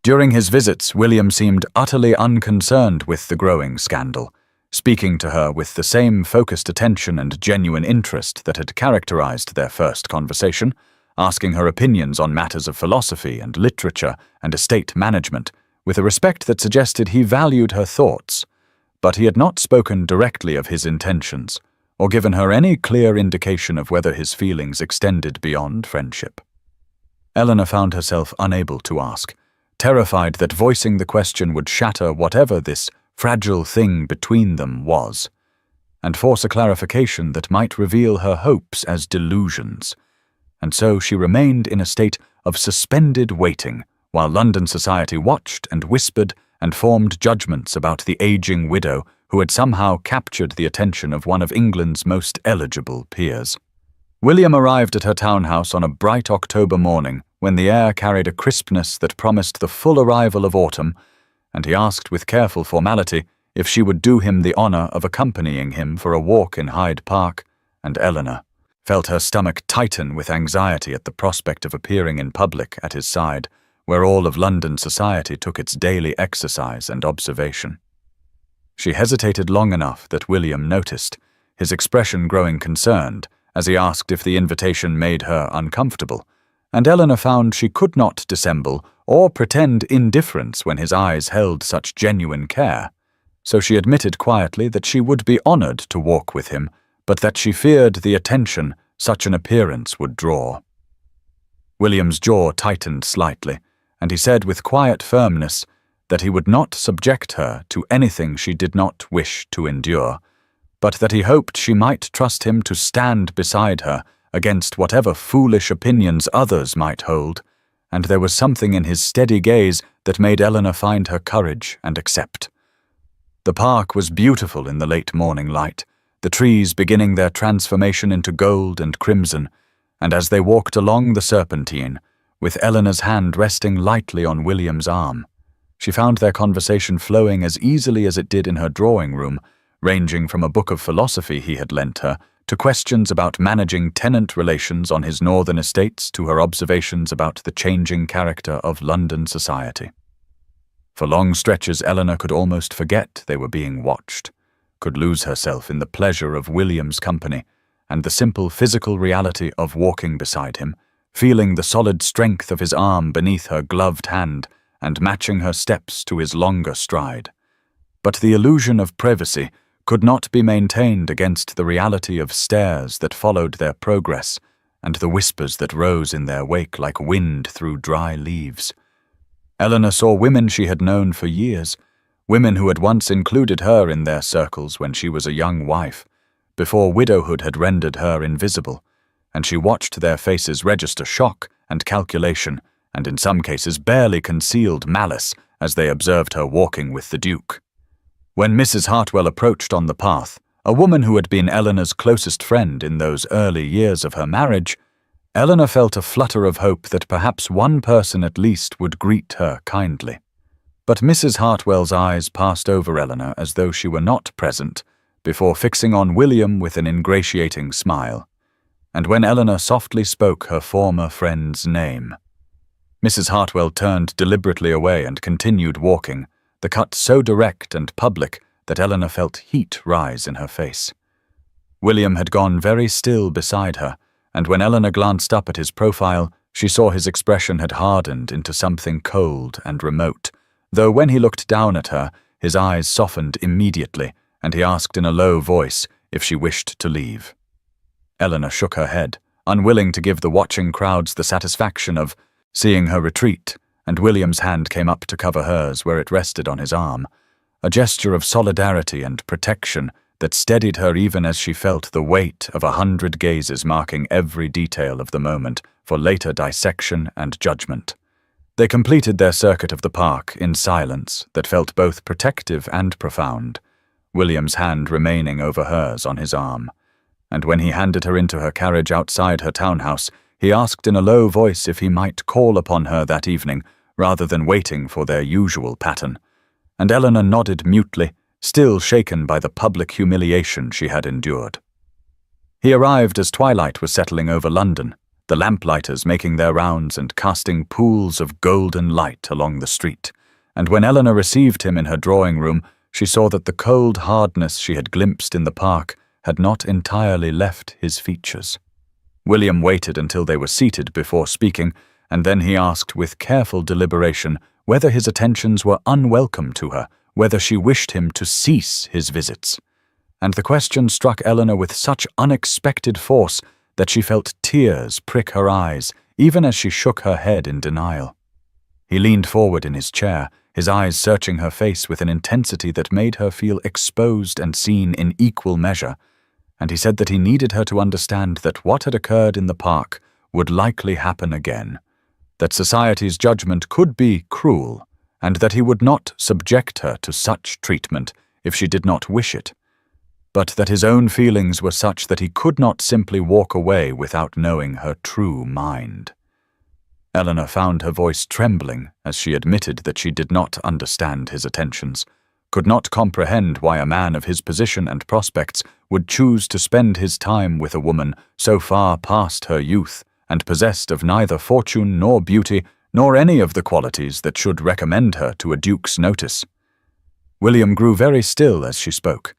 S1: During his visits, William seemed utterly unconcerned with the growing scandal, speaking to her with the same focused attention and genuine interest that had characterized their first conversation, asking her opinions on matters of philosophy and literature and estate management, with a respect that suggested he valued her thoughts, but he had not spoken directly of his intentions, or given her any clear indication of whether his feelings extended beyond friendship. Eleanor found herself unable to ask, terrified that voicing the question would shatter whatever this fragile thing between them was, and force a clarification that might reveal her hopes as delusions. And so she remained in a state of suspended waiting, while London society watched and whispered and formed judgments about the aging widow who had somehow captured the attention of one of England's most eligible peers. William arrived at her townhouse on a bright October morning when the air carried a crispness that promised the full arrival of autumn, and he asked with careful formality if she would do him the honour of accompanying him for a walk in Hyde Park, and Eleanor felt her stomach tighten with anxiety at the prospect of appearing in public at his side, where all of London society took its daily exercise and observation. She hesitated long enough that William noticed, his expression growing concerned as he asked if the invitation made her uncomfortable, and Eleanor found she could not dissemble or pretend indifference when his eyes held such genuine care, so she admitted quietly that she would be honoured to walk with him, but that she feared the attention such an appearance would draw. William's jaw tightened slightly, and he said with quiet firmness that he would not subject her to anything she did not wish to endure, but that he hoped she might trust him to stand beside her against whatever foolish opinions others might hold, and there was something in his steady gaze that made Eleanor find her courage and accept. The park was beautiful in the late morning light, the trees beginning their transformation into gold and crimson, and as they walked along the Serpentine, with Eleanor's hand resting lightly on William's arm, she found their conversation flowing as easily as it did in her drawing-room, ranging from a book of philosophy he had lent her to questions about managing tenant relations on his northern estates to her observations about the changing character of London society. For long stretches Eleanor could almost forget they were being watched, could lose herself in the pleasure of William's company and the simple physical reality of walking beside him, feeling the solid strength of his arm beneath her gloved hand and matching her steps to his longer stride. But the illusion of privacy could not be maintained against the reality of stares that followed their progress and the whispers that rose in their wake like wind through dry leaves. Eleanor saw women she had known for years, women who had once included her in their circles when she was a young wife, before widowhood had rendered her invisible, and she watched their faces register shock and calculation, and in some cases barely concealed malice, as they observed her walking with the Duke. When Mrs. Hartwell approached on the path, a woman who had been Eleanor's closest friend in those early years of her marriage, Eleanor felt a flutter of hope that perhaps one person at least would greet her kindly. But Mrs. Hartwell's eyes passed over Eleanor as though she were not present, before fixing on William with an ingratiating smile. And when Eleanor softly spoke her former friend's name, Mrs. Hartwell turned deliberately away and continued walking, the cut so direct and public that Eleanor felt heat rise in her face. William had gone very still beside her, and when Eleanor glanced up at his profile, she saw his expression had hardened into something cold and remote, though when he looked down at her, his eyes softened immediately, and he asked in a low voice if she wished to leave. Eleanor shook her head, unwilling to give the watching crowds the satisfaction of seeing her retreat, and William's hand came up to cover hers where it rested on his arm, a gesture of solidarity and protection that steadied her even as she felt the weight of 100 gazes marking every detail of the moment for later dissection and judgment. They completed their circuit of the park in silence that felt both protective and profound, William's hand remaining over hers on his arm. And when he handed her into her carriage outside her townhouse, he asked in a low voice if he might call upon her that evening rather than waiting for their usual pattern. And Eleanor nodded mutely, still shaken by the public humiliation she had endured. He arrived as twilight was settling over London, the lamplighters making their rounds and casting pools of golden light along the street, and when Eleanor received him in her drawing-room, she saw that the cold hardness she had glimpsed in the park had not entirely left his features. William waited until they were seated before speaking, and then he asked with careful deliberation whether his attentions were unwelcome to her, whether she wished him to cease his visits. And the question struck Eleanor with such unexpected force that she felt tears prick her eyes, even as she shook her head in denial. He leaned forward in his chair, his eyes searching her face with an intensity that made her feel exposed and seen in equal measure, and he said that he needed her to understand that what had occurred in the park would likely happen again, that society's judgment could be cruel, and that he would not subject her to such treatment if she did not wish it, but that his own feelings were such that he could not simply walk away without knowing her true mind. Eleanor found her voice trembling as she admitted that she did not understand his attentions, could not comprehend why a man of his position and prospects would choose to spend his time with a woman so far past her youth and possessed of neither fortune nor beauty nor any of the qualities that should recommend her to a duke's notice. William grew very still as she spoke,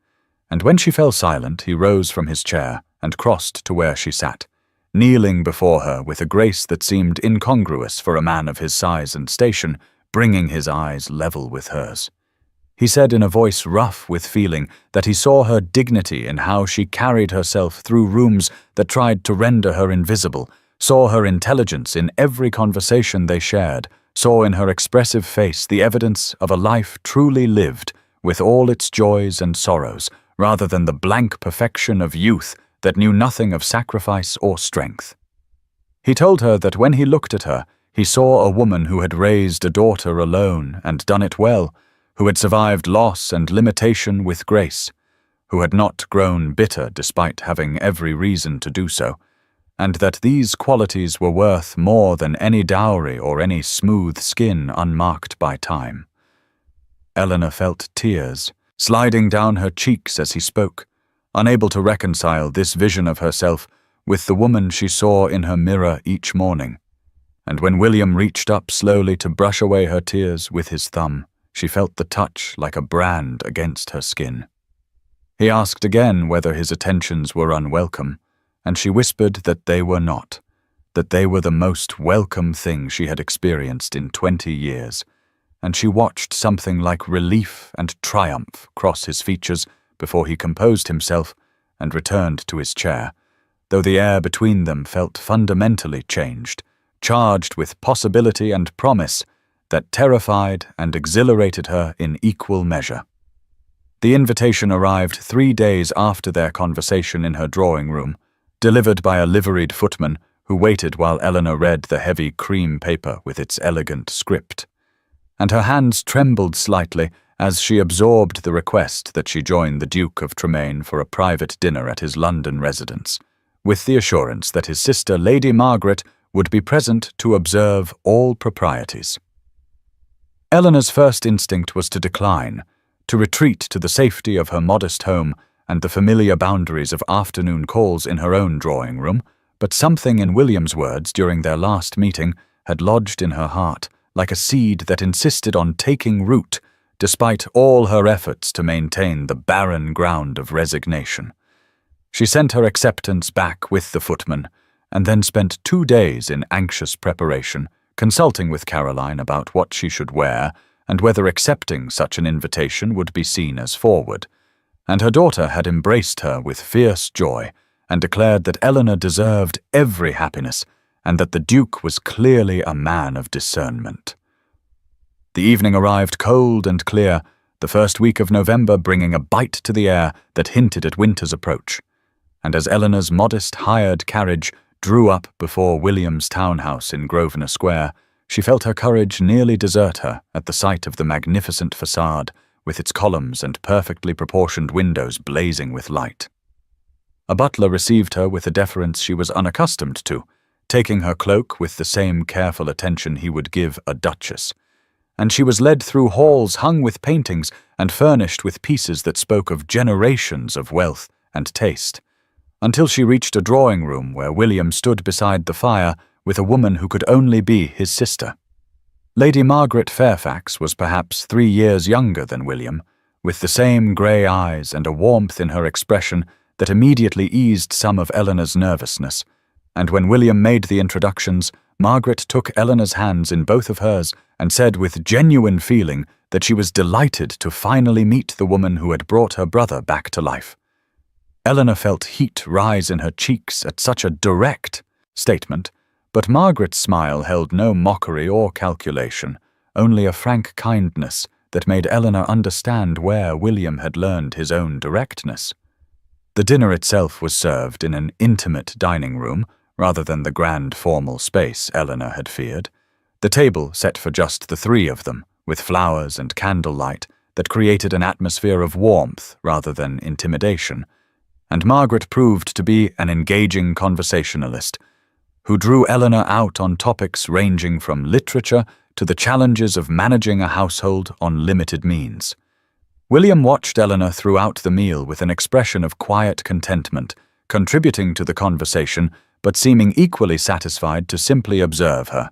S1: and when she fell silent he rose from his chair and crossed to where she sat, kneeling before her with a grace that seemed incongruous for a man of his size and station, bringing his eyes level with hers. He said in a voice rough with feeling that he saw her dignity in how she carried herself through rooms that tried to render her invisible, saw her intelligence in every conversation they shared, saw in her expressive face the evidence of a life truly lived, with all its joys and sorrows, rather than the blank perfection of youth that knew nothing of sacrifice or strength. He told her that when he looked at her, he saw a woman who had raised a daughter alone and done it well, who had survived loss and limitation with grace, who had not grown bitter despite having every reason to do so, and that these qualities were worth more than any dowry or any smooth skin unmarked by time. Eleanor felt tears sliding down her cheeks as he spoke, unable to reconcile this vision of herself with the woman she saw in her mirror each morning. And when William reached up slowly to brush away her tears with his thumb, she felt the touch like a brand against her skin. He asked again whether his attentions were unwelcome, and she whispered that they were not, that they were the most welcome thing she had experienced in 20 years, and she watched something like relief and triumph cross his features before he composed himself and returned to his chair, though the air between them felt fundamentally changed, charged with possibility and promise that terrified and exhilarated her in equal measure. The invitation arrived 3 days after their conversation in her drawing-room, delivered by a liveried footman who waited while Eleanor read the heavy cream paper with its elegant script. and her hands trembled slightly as she absorbed the request that she join the Duke of Tremayne for a private dinner at his London residence, with the assurance that his sister Lady Margaret would be present to observe all proprieties. Eleanor's first instinct was to decline, to retreat to the safety of her modest home and the familiar boundaries of afternoon calls in her own drawing room, but something in William's words during their last meeting had lodged in her heart like a seed that insisted on taking root, despite all her efforts to maintain the barren ground of resignation. She sent her acceptance back with the footman, and then spent 2 days in anxious preparation, consulting with Caroline about what she should wear and whether accepting such an invitation would be seen as forward. And her daughter had embraced her with fierce joy and declared that Eleanor deserved every happiness and that the Duke was clearly a man of discernment. The evening arrived cold and clear, the first week of November bringing a bite to the air that hinted at winter's approach. And as Eleanor's modest hired carriage drew up before William's townhouse in Grosvenor Square, she felt her courage nearly desert her at the sight of the magnificent facade, with its columns and perfectly proportioned windows blazing with light. A butler received her with a deference she was unaccustomed to, taking her cloak with the same careful attention he would give a duchess, and she was led through halls hung with paintings and furnished with pieces that spoke of generations of wealth and taste, until she reached a drawing room where William stood beside the fire with a woman who could only be his sister. Lady Margaret Fairfax was perhaps 3 years younger than William, with the same grey eyes and a warmth in her expression that immediately eased some of Eleanor's nervousness, and when William made the introductions, Margaret took Eleanor's hands in both of hers and said with genuine feeling that she was delighted to finally meet the woman who had brought her brother back to life. Eleanor felt heat rise in her cheeks at such a direct statement, but Margaret's smile held no mockery or calculation, only a frank kindness that made Eleanor understand where William had learned his own directness. The dinner itself was served in an intimate dining room, rather than the grand formal space Eleanor had feared. The table set for just the 3 of them, with flowers and candlelight that created an atmosphere of warmth rather than intimidation, and Margaret proved to be an engaging conversationalist, who drew Eleanor out on topics ranging from literature to the challenges of managing a household on limited means. William watched Eleanor throughout the meal with an expression of quiet contentment, contributing to the conversation but seeming equally satisfied to simply observe her,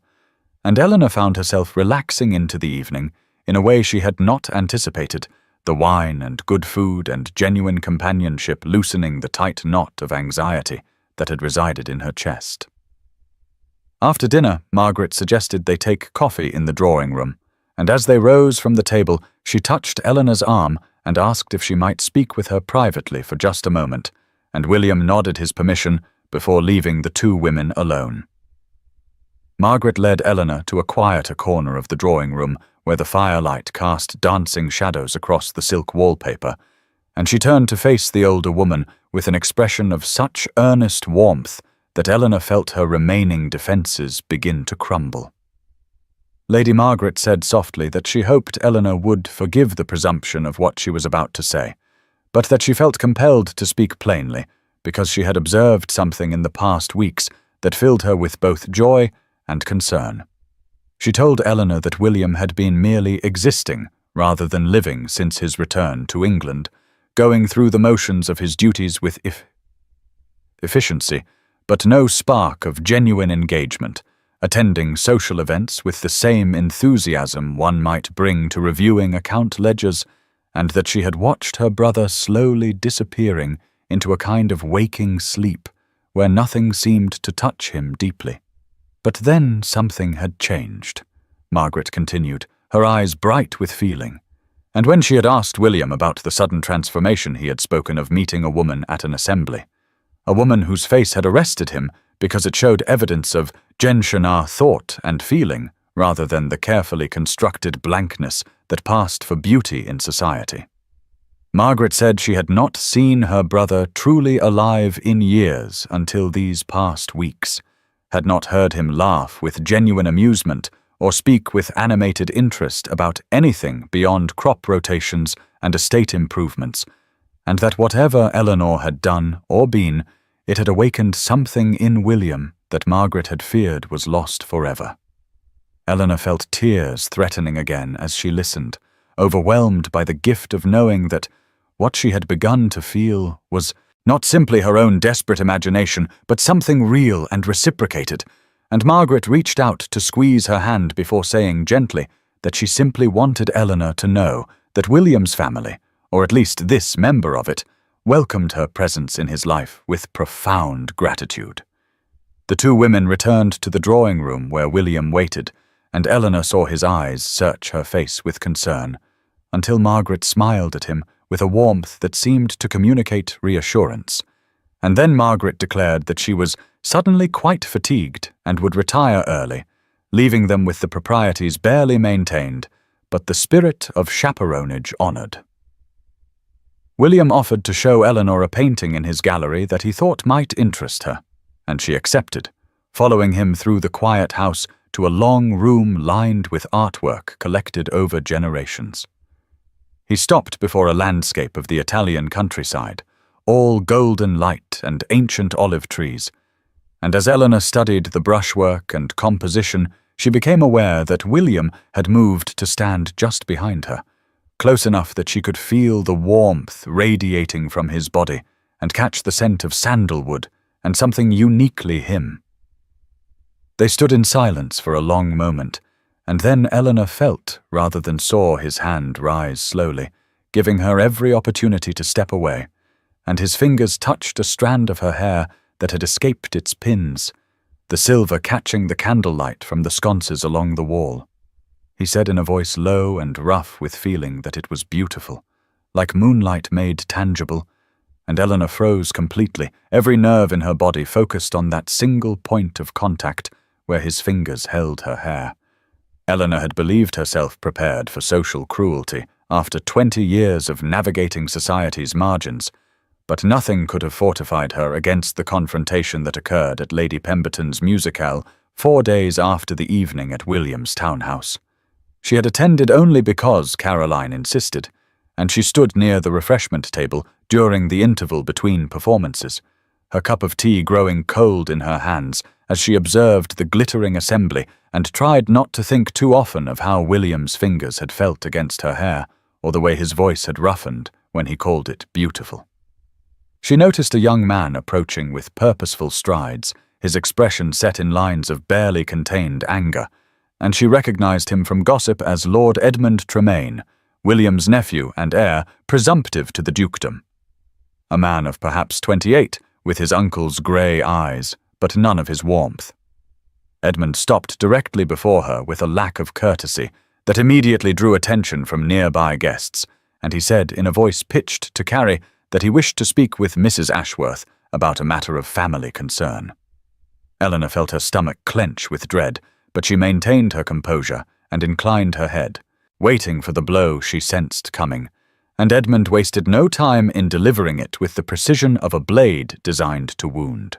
S1: and Eleanor found herself relaxing into the evening in a way she had not anticipated, the wine and good food and genuine companionship loosening the tight knot of anxiety that had resided in her chest. After dinner, Margaret suggested they take coffee in the drawing room, and as they rose from the table, she touched Eleanor's arm and asked if she might speak with her privately for just a moment, and William nodded his permission before leaving the 2 women alone. Margaret led Eleanor to a quieter corner of the drawing room where the firelight cast dancing shadows across the silk wallpaper, and she turned to face the older woman with an expression of such earnest warmth that Eleanor felt her remaining defences begin to crumble. Lady Margaret said softly that she hoped Eleanor would forgive the presumption of what she was about to say, but that she felt compelled to speak plainly because she had observed something in the past weeks that filled her with both joy and concern. She told Eleanor that William had been merely existing rather than living since his return to England, going through the motions of his duties with efficiency, but no spark of genuine engagement, attending social events with the same enthusiasm one might bring to reviewing account ledgers, and that she had watched her brother slowly disappearing into a kind of waking sleep where nothing seemed to touch him deeply. But then something had changed, Margaret continued, her eyes bright with feeling, and when she had asked William about the sudden transformation he had spoken of meeting a woman at an assembly, a woman whose face had arrested him because it showed evidence of genuine thought and feeling rather than the carefully constructed blankness that passed for beauty in society. Margaret said she had not seen her brother truly alive in years until these past weeks, had not heard him laugh with genuine amusement or speak with animated interest about anything beyond crop rotations and estate improvements, and that whatever Eleanor had done or been, it had awakened something in William that Margaret had feared was lost forever. Eleanor felt tears threatening again as she listened, overwhelmed by the gift of knowing that what she had begun to feel was not simply her own desperate imagination, but something real and reciprocated, and Margaret reached out to squeeze her hand before saying gently that she simply wanted Eleanor to know that William's family, or at least this member of it, welcomed her presence in his life with profound gratitude. The two women returned to the drawing room where William waited, and Eleanor saw his eyes search her face with concern, until Margaret smiled at him with a warmth that seemed to communicate reassurance. And then Margaret declared that she was suddenly quite fatigued and would retire early, leaving them with the proprieties barely maintained, but the spirit of chaperonage honored. William offered to show Eleanor a painting in his gallery that he thought might interest her, and she accepted, following him through the quiet house to a long room lined with artwork collected over generations. He stopped before a landscape of the Italian countryside, all golden light and ancient olive trees, and as Eleanor studied the brushwork and composition, she became aware that William had moved to stand just behind her, close enough that she could feel the warmth radiating from his body and catch the scent of sandalwood and something uniquely him. They stood in silence for a long moment, and then Eleanor felt rather than saw his hand rise slowly, giving her every opportunity to step away, and his fingers touched a strand of her hair that had escaped its pins, the silver catching the candlelight from the sconces along the wall. He said in a voice low and rough with feeling that it was beautiful, like moonlight made tangible, and Eleanor froze completely, every nerve in her body focused on that single point of contact where his fingers held her hair. Eleanor had believed herself prepared for social cruelty after 20 years of navigating society's margins, but nothing could have fortified her against the confrontation that occurred at Lady Pemberton's musicale 4 days after the evening at William's townhouse. She had attended only because Caroline insisted, and she stood near the refreshment table during the interval between performances, her cup of tea growing cold in her hands as she observed the glittering assembly and tried not to think too often of how William's fingers had felt against her hair, or the way his voice had roughened when he called it beautiful. She noticed a young man approaching with purposeful strides, his expression set in lines of barely contained anger, and she recognized him from gossip as Lord Edmund Tremayne, William's nephew and heir presumptive to the dukedom. A man of perhaps 28, with his uncle's grey eyes, but none of his warmth. Edmund stopped directly before her with a lack of courtesy that immediately drew attention from nearby guests, and he said in a voice pitched to carry that he wished to speak with Mrs. Ashworth about a matter of family concern. Eleanor felt her stomach clench with dread, but she maintained her composure and inclined her head, waiting for the blow she sensed coming, and Edmund wasted no time in delivering it with the precision of a blade designed to wound.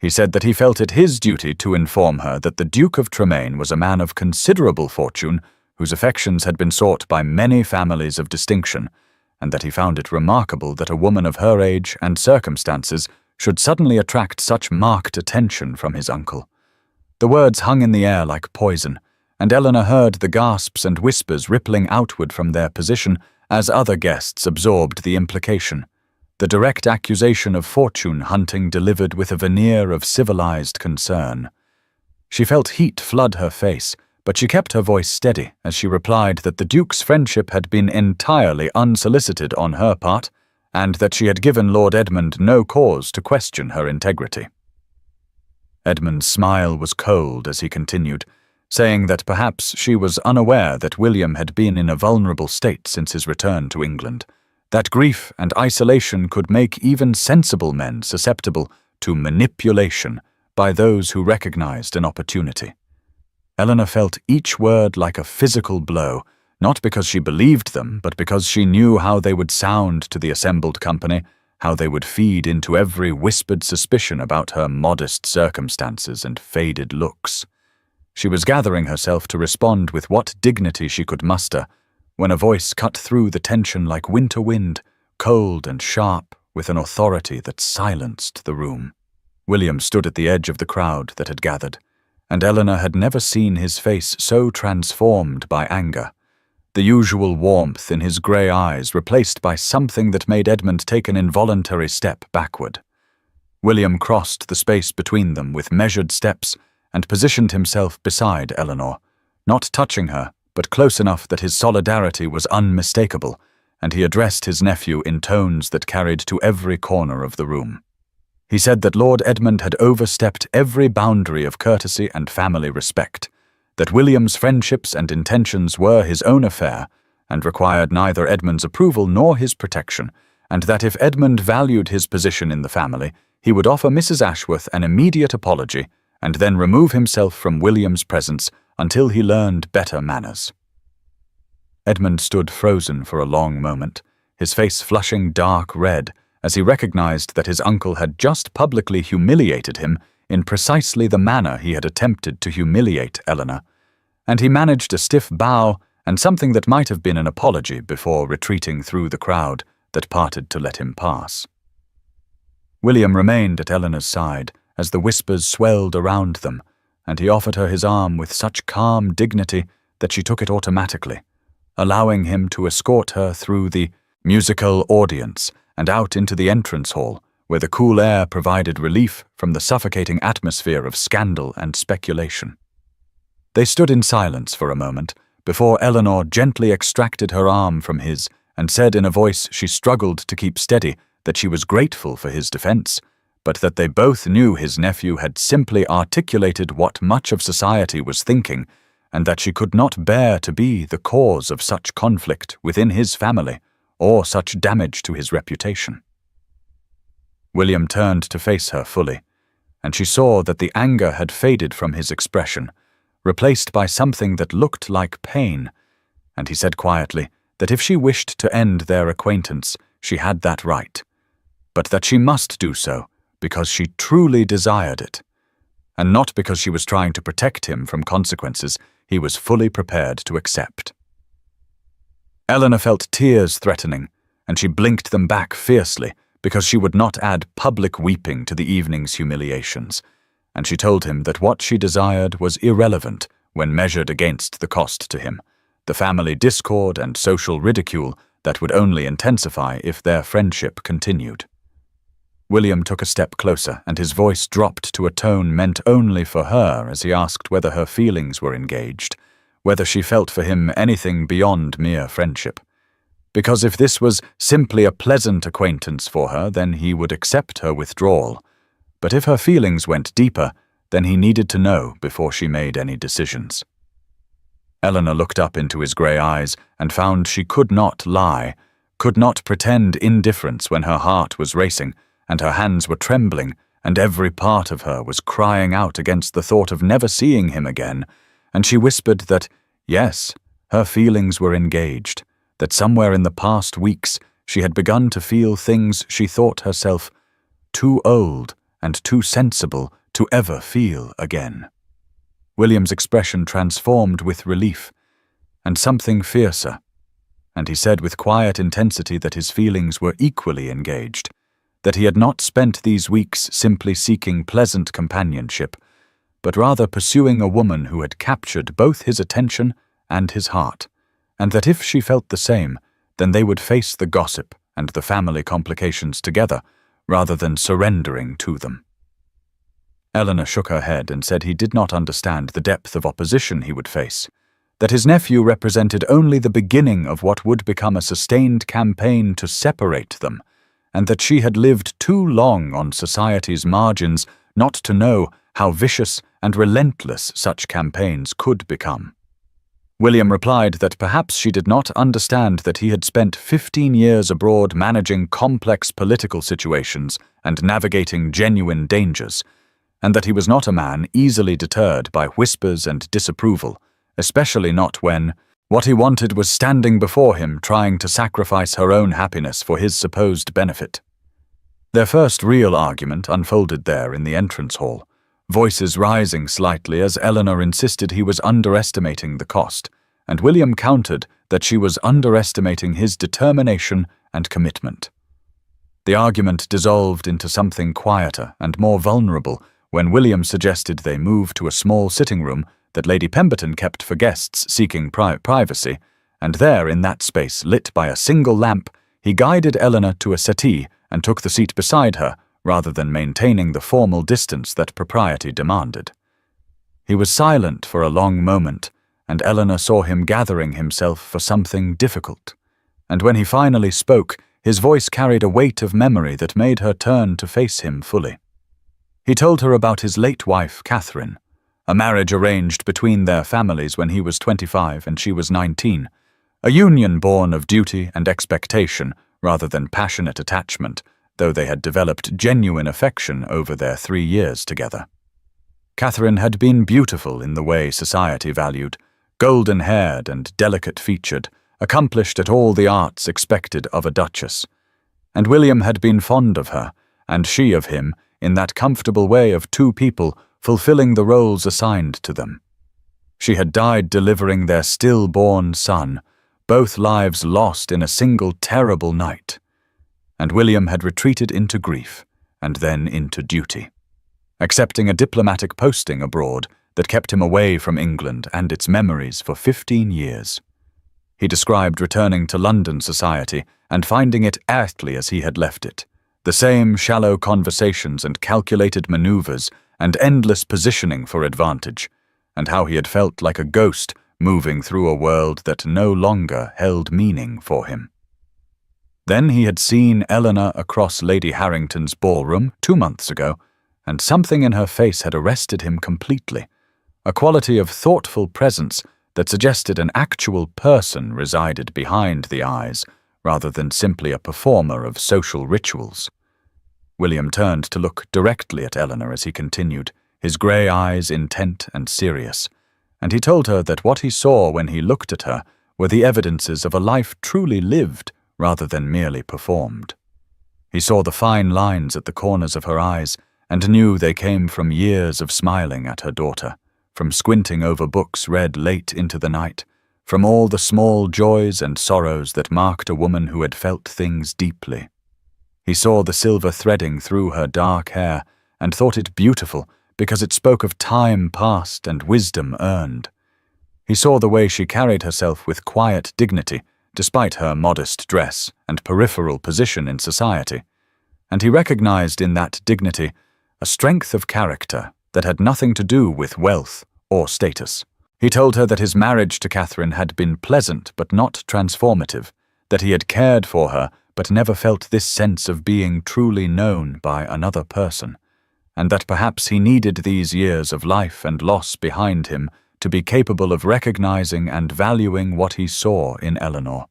S1: He said that he felt it his duty to inform her that the Duke of Tremayne was a man of considerable fortune whose affections had been sought by many families of distinction, and that he found it remarkable that a woman of her age and circumstances should suddenly attract such marked attention from his uncle. The words hung in the air like poison, and Eleanor heard the gasps and whispers rippling outward from their position as other guests absorbed the implication. The direct accusation of fortune hunting delivered with a veneer of civilized concern. She felt heat flood her face, but she kept her voice steady as she replied that the Duke's friendship had been entirely unsolicited on her part, and that she had given Lord Edmund no cause to question her integrity. Edmund's smile was cold as he continued, saying that perhaps she was unaware that William had been in a vulnerable state since his return to England, that grief and isolation could make even sensible men susceptible to manipulation by those who recognized an opportunity. Eleanor felt each word like a physical blow, not because she believed them, but because she knew how they would sound to the assembled company, how they would feed into every whispered suspicion about her modest circumstances and faded looks. She was gathering herself to respond with what dignity she could muster, when a voice cut through the tension like winter wind, cold and sharp, with an authority that silenced the room. William stood at the edge of the crowd that had gathered, and Eleanor had never seen his face so transformed by anger, the usual warmth in his grey eyes replaced by something that made Edmund take an involuntary step backward. William crossed the space between them with measured steps and positioned himself beside Eleanor, not touching her, but close enough that his solidarity was unmistakable, and he addressed his nephew in tones that carried to every corner of the room. He said that Lord Edmund had overstepped every boundary of courtesy and family respect, that William's friendships and intentions were his own affair and required neither Edmund's approval nor his protection, and that if Edmund valued his position in the family, he would offer Mrs. Ashworth an immediate apology and then remove himself from William's presence until he learned better manners. Edmund stood frozen for a long moment, his face flushing dark red, as he recognized that his uncle had just publicly humiliated him in precisely the manner he had attempted to humiliate Eleanor, and he managed a stiff bow and something that might have been an apology before retreating through the crowd that parted to let him pass. William remained at Eleanor's side as the whispers swelled around them, and he offered her his arm with such calm dignity that she took it automatically, allowing him to escort her through the musical audience and out into the entrance hall, where the cool air provided relief from the suffocating atmosphere of scandal and speculation. They stood in silence for a moment before Eleanor gently extracted her arm from his and said in a voice she struggled to keep steady that she was grateful for his defense, but that they both knew his nephew had simply articulated what much of society was thinking, and that she could not bear to be the cause of such conflict within his family or such damage to his reputation. William turned to face her fully, and she saw that the anger had faded from his expression, replaced by something that looked like pain, and he said quietly that if she wished to end their acquaintance, she had that right, but that she must do so because she truly desired it, and not because she was trying to protect him from consequences he was fully prepared to accept. Eleanor felt tears threatening, and she blinked them back fiercely because she would not add public weeping to the evening's humiliations, and she told him that what she desired was irrelevant when measured against the cost to him, the family discord and social ridicule that would only intensify if their friendship continued. William took a step closer, and his voice dropped to a tone meant only for her as he asked whether her feelings were engaged, whether she felt for him anything beyond mere friendship. Because if this was simply a pleasant acquaintance for her, then he would accept her withdrawal. But if her feelings went deeper, then he needed to know before she made any decisions. Eleanor looked up into his grey eyes and found she could not lie, could not pretend indifference when her heart was racing and her hands were trembling and every part of her was crying out against the thought of never seeing him again, and she whispered that, yes, her feelings were engaged, that somewhere in the past weeks she had begun to feel things she thought herself too old and too sensible to ever feel again. William's expression transformed with relief and something fiercer, and he said with quiet intensity that his feelings were equally engaged, that he had not spent these weeks simply seeking pleasant companionship, but rather pursuing a woman who had captured both his attention and his heart, and that if she felt the same, then they would face the gossip and the family complications together, rather than surrendering to them. Eleanor shook her head and said he did not understand the depth of opposition he would face, that his nephew represented only the beginning of what would become a sustained campaign to separate them, and that she had lived too long on society's margins not to know how vicious and relentless such campaigns could become. William replied that perhaps she did not understand that he had spent 15 years abroad managing complex political situations and navigating genuine dangers, and that he was not a man easily deterred by whispers and disapproval, especially not when what he wanted was standing before him trying to sacrifice her own happiness for his supposed benefit. Their first real argument unfolded there in the entrance hall, voices rising slightly as Eleanor insisted he was underestimating the cost, and William countered that she was underestimating his determination and commitment. The argument dissolved into something quieter and more vulnerable when William suggested they move to a small sitting room that Lady Pemberton kept for guests seeking privacy, and there, in that space lit by a single lamp, he guided Eleanor to a settee and took the seat beside her, rather than maintaining the formal distance that propriety demanded. He was silent for a long moment, and Eleanor saw him gathering himself for something difficult. And when he finally spoke, his voice carried a weight of memory that made her turn to face him fully. He told her about his late wife, Catherine, a marriage arranged between their families when he was 25 and she was 19, a union born of duty and expectation rather than passionate attachment, though they had developed genuine affection over their 3 years together. Catherine had been beautiful in the way society valued, golden-haired and delicate-featured, accomplished at all the arts expected of a duchess. And William had been fond of her, and she of him, in that comfortable way of two people fulfilling the roles assigned to them. She had died delivering their stillborn son, both lives lost in a single terrible night. And William had retreated into grief, and then into duty, accepting a diplomatic posting abroad that kept him away from England and its memories for 15 years. He described returning to London society and finding it earthly as he had left it, the same shallow conversations and calculated maneuvers and endless positioning for advantage, and how he had felt like a ghost moving through a world that no longer held meaning for him. Then he had seen Eleanor across Lady Harrington's ballroom 2 months ago, and something in her face had arrested him completely, a quality of thoughtful presence that suggested an actual person resided behind the eyes, rather than simply a performer of social rituals. William turned to look directly at Eleanor as he continued, his grey eyes intent and serious, and he told her that what he saw when he looked at her were the evidences of a life truly lived rather than merely performed. He saw the fine lines at the corners of her eyes and knew they came from years of smiling at her daughter, from squinting over books read late into the night, from all the small joys and sorrows that marked a woman who had felt things deeply. He saw the silver threading through her dark hair and thought it beautiful because it spoke of time past and wisdom earned. He saw the way she carried herself with quiet dignity, despite her modest dress and peripheral position in society, and he recognized in that dignity a strength of character that had nothing to do with wealth or status. He told her that his marriage to Catherine had been pleasant but not transformative, that he had cared for her but never felt this sense of being truly known by another person, and that perhaps he needed these years of life and loss behind him to be capable of recognizing and valuing what he saw in Eleanor.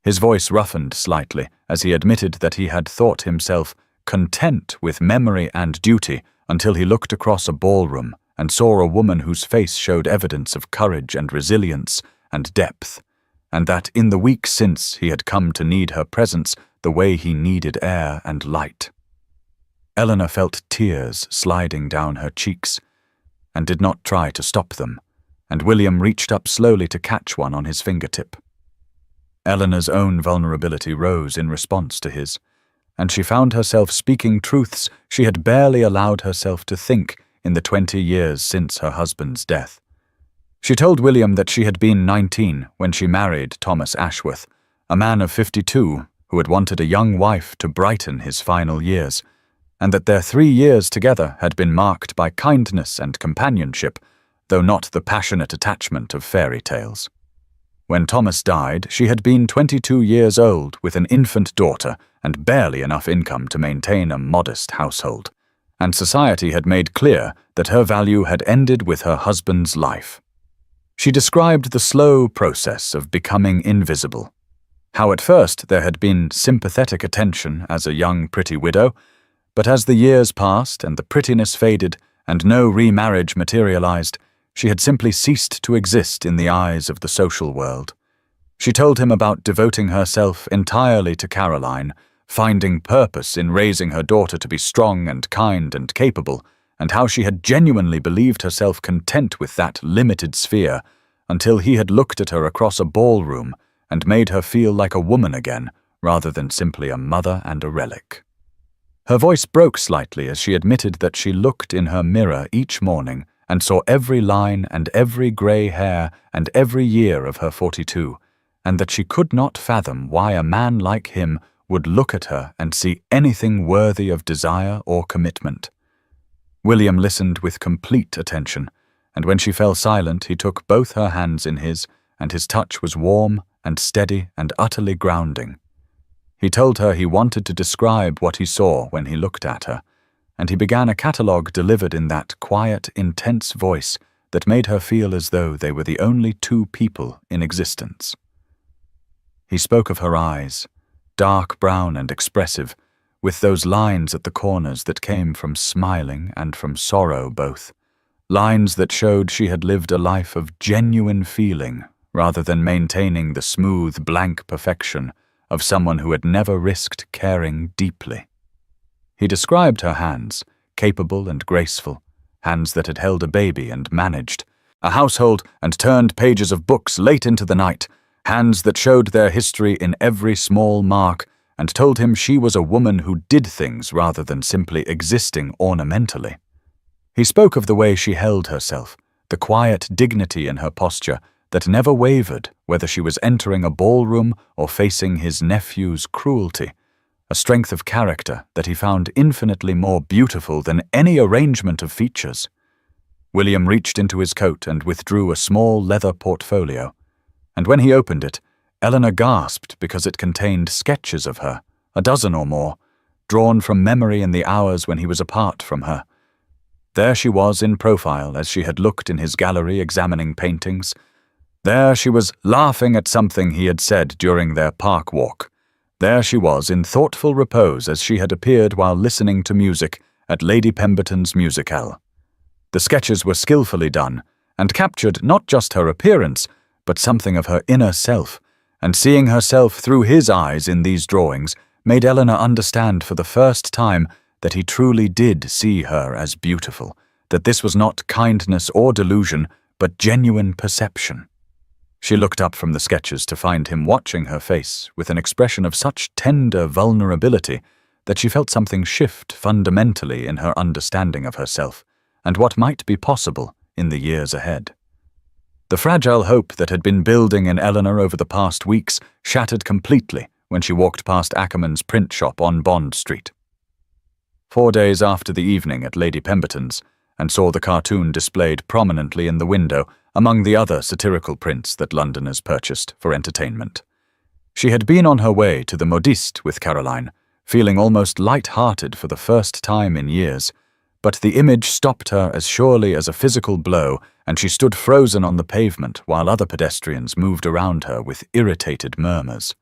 S1: His voice roughened slightly as he admitted that he had thought himself content with memory and duty until he looked across a ballroom and saw a woman whose face showed evidence of courage and resilience and depth, and that in the week since he had come to need her presence the way he needed air and light. Eleanor felt tears sliding down her cheeks and did not try to stop them, and William reached up slowly to catch one on his fingertip. Eleanor's own vulnerability rose in response to his, and she found herself speaking truths she had barely allowed herself to think in the 20 years since her husband's death. She told William that she had been 19 when she married Thomas Ashworth, a man of 52 who had wanted a young wife to brighten his final years, and that their 3 years together had been marked by kindness and companionship, though not the passionate attachment of fairy tales. When Thomas died, she had been 22 years old with an infant daughter and barely enough income to maintain a modest household, and society had made clear that her value had ended with her husband's life. She described the slow process of becoming invisible, how at first there had been sympathetic attention as a young pretty widow, but as the years passed and the prettiness faded and no remarriage materialized, she had simply ceased to exist in the eyes of the social world. She told him about devoting herself entirely to Caroline, finding purpose in raising her daughter to be strong and kind and capable, and how she had genuinely believed herself content with that limited sphere until he had looked at her across a ballroom and made her feel like a woman again, rather than simply a mother and a relic. Her voice broke slightly as she admitted that she looked in her mirror each morning and saw every line and every grey hair and every year of her 42, and that she could not fathom why a man like him would look at her and see anything worthy of desire or commitment. William listened with complete attention, and when she fell silent, he took both her hands in his, and his touch was warm and steady and utterly grounding. He told her he wanted to describe what he saw when he looked at her, and he began a catalogue delivered in that quiet, intense voice that made her feel as though they were the only two people in existence. He spoke of her eyes, dark brown and expressive, with those lines at the corners that came from smiling and from sorrow both, lines that showed she had lived a life of genuine feeling rather than maintaining the smooth, blank perfection of someone who had never risked caring deeply. He described her hands, capable and graceful, hands that had held a baby and managed a household and turned pages of books late into the night, hands that showed their history in every small mark and told him she was a woman who did things rather than simply existing ornamentally. He spoke of the way she held herself, the quiet dignity in her posture that never wavered whether she was entering a ballroom or facing his nephew's cruelty, a strength of character that he found infinitely more beautiful than any arrangement of features. William reached into his coat and withdrew a small leather portfolio, and when he opened it, Eleanor gasped because it contained sketches of her, a dozen or more, drawn from memory in the hours when he was apart from her. There she was in profile as she had looked in his gallery examining paintings. There she was laughing at something he had said during their park walk. There she was in thoughtful repose as she had appeared while listening to music at Lady Pemberton's musicale. The sketches were skillfully done and captured not just her appearance, but something of her inner self, and seeing herself through his eyes in these drawings made Eleanor understand for the first time that he truly did see her as beautiful, that this was not kindness or delusion, but genuine perception. She looked up from the sketches to find him watching her face with an expression of such tender vulnerability that she felt something shift fundamentally in her understanding of herself and what might be possible in the years ahead. The fragile hope that had been building in Eleanor over the past weeks shattered completely when she walked past Ackerman's print shop on Bond Street. 4 days after the evening at Lady Pemberton's, and saw the cartoon displayed prominently in the window among the other satirical prints that Londoners purchased for entertainment. She had been on her way to the Modiste with Caroline, feeling almost light-hearted for the first time in years, but the image stopped her as surely as a physical blow, and she stood frozen on the pavement while other pedestrians moved around her with irritated murmurs.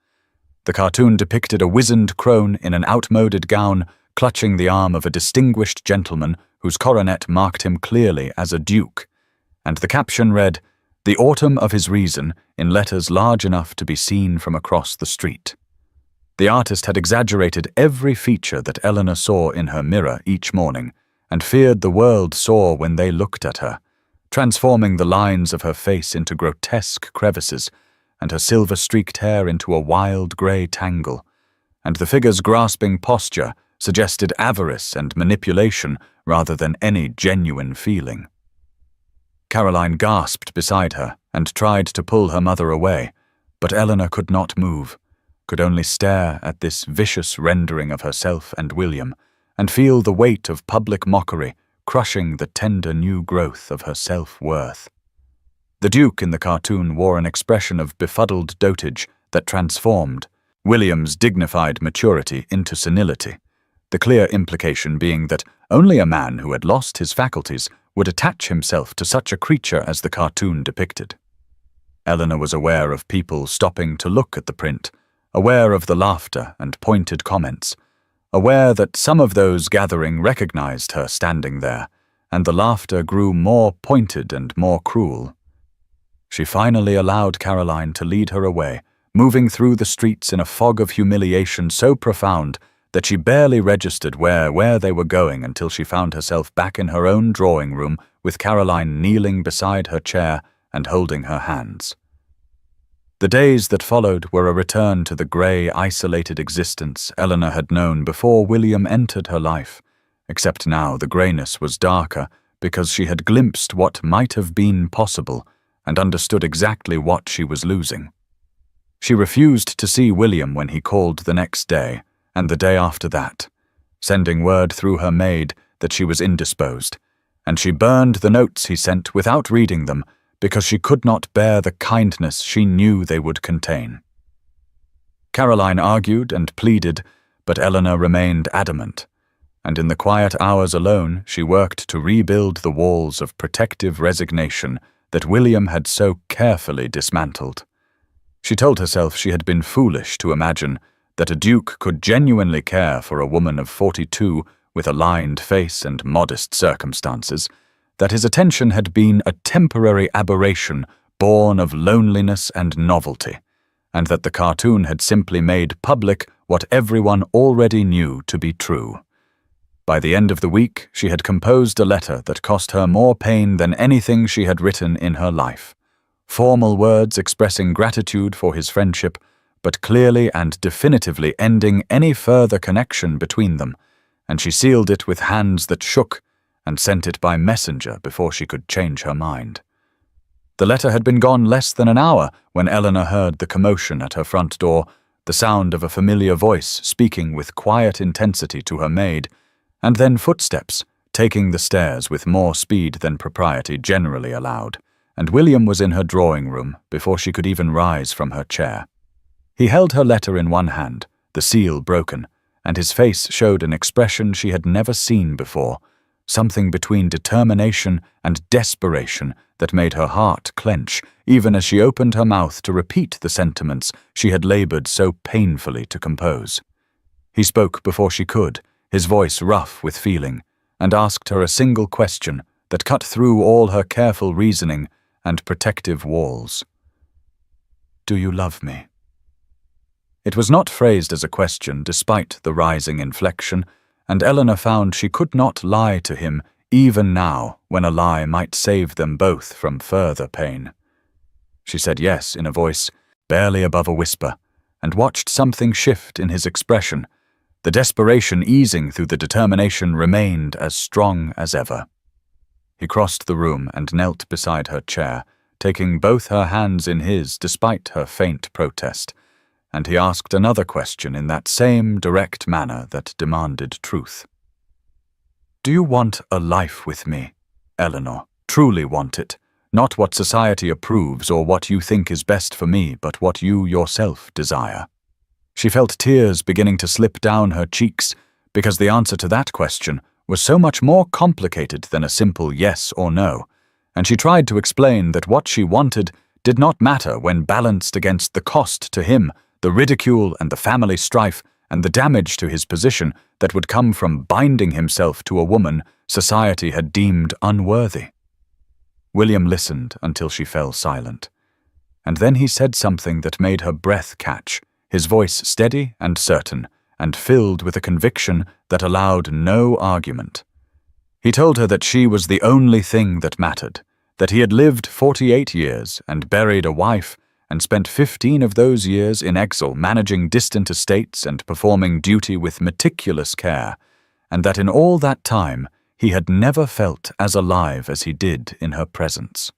S1: The cartoon depicted a wizened crone in an outmoded gown clutching the arm of a distinguished gentleman whose coronet marked him clearly as a duke, and the caption read, "The autumn of his reason," in letters large enough to be seen from across the street. The artist had exaggerated every feature that Eleanor saw in her mirror each morning, and feared the world saw when they looked at her, transforming the lines of her face into grotesque crevices, and her silver-streaked hair into a wild grey tangle, and the figure's grasping posture suggested avarice and manipulation rather than any genuine feeling. Caroline gasped beside her and tried to pull her mother away, but Eleanor could not move, could only stare at this vicious rendering of herself and William, and feel the weight of public mockery crushing the tender new growth of her self-worth. The Duke in the cartoon wore an expression of befuddled dotage that transformed William's dignified maturity into senility, the clear implication being that only a man who had lost his faculties would attach himself to such a creature as the cartoon depicted. Eleanor was aware of people stopping to look at the print, aware of the laughter and pointed comments, aware that some of those gathering recognized her standing there, and the laughter grew more pointed and more cruel. She finally allowed Caroline to lead her away, moving through the streets in a fog of humiliation so profound that she barely registered where they were going until she found herself back in her own drawing room with Caroline kneeling beside her chair and holding her hands. The days that followed were a return to the grey, isolated existence Eleanor had known before William entered her life, except now the greyness was darker because she had glimpsed what might have been possible and understood exactly what she was losing. She refused to see William when he called the next day, and the day after that, sending word through her maid that she was indisposed, and she burned the notes he sent without reading them because she could not bear the kindness she knew they would contain. Caroline argued and pleaded, but Eleanor remained adamant, and in the quiet hours alone she worked to rebuild the walls of protective resignation that William had so carefully dismantled. She told herself she had been foolish to imagine that a duke could genuinely care for a woman of 42 with a lined face and modest circumstances, that his attention had been a temporary aberration born of loneliness and novelty, and that the cartoon had simply made public what everyone already knew to be true. By the end of the week, she had composed a letter that cost her more pain than anything she had written in her life. Formal words expressing gratitude for his friendship, but clearly and definitively ending any further connection between them, and she sealed it with hands that shook and sent it by messenger before she could change her mind. The letter had been gone less than an hour when Eleanor heard the commotion at her front door, the sound of a familiar voice speaking with quiet intensity to her maid, and then footsteps taking the stairs with more speed than propriety generally allowed, and William was in her drawing room before she could even rise from her chair. He held her letter in one hand, the seal broken, and his face showed an expression she had never seen before, something between determination and desperation that made her heart clench, even as she opened her mouth to repeat the sentiments she had labored so painfully to compose. He spoke before she could, his voice rough with feeling, and asked her a single question that cut through all her careful reasoning and protective walls. "Do you love me?" It was not phrased as a question despite the rising inflection, and Eleanor found she could not lie to him even now when a lie might save them both from further pain. She said yes in a voice barely above a whisper, and watched something shift in his expression. The desperation easing through the determination remained as strong as ever. He crossed the room and knelt beside her chair, taking both her hands in his despite her faint protest, and he asked another question in that same direct manner that demanded truth. "Do you want a life with me, Eleanor? Truly want it? Not what society approves or what you think is best for me, but what you yourself desire?" She felt tears beginning to slip down her cheeks, because the answer to that question was so much more complicated than a simple yes or no, and she tried to explain that what she wanted did not matter when balanced against the cost to him, the ridicule and the family strife, and the damage to his position that would come from binding himself to a woman society had deemed unworthy. William listened until she fell silent, and then he said something that made her breath catch, his voice steady and certain, and filled with a conviction that allowed no argument. He told her that she was the only thing that mattered, that he had lived 48 years and buried a wife, and spent 15 of those years in exile managing distant estates and performing duty with meticulous care, and that in all that time he had never felt as alive as he did in her presence.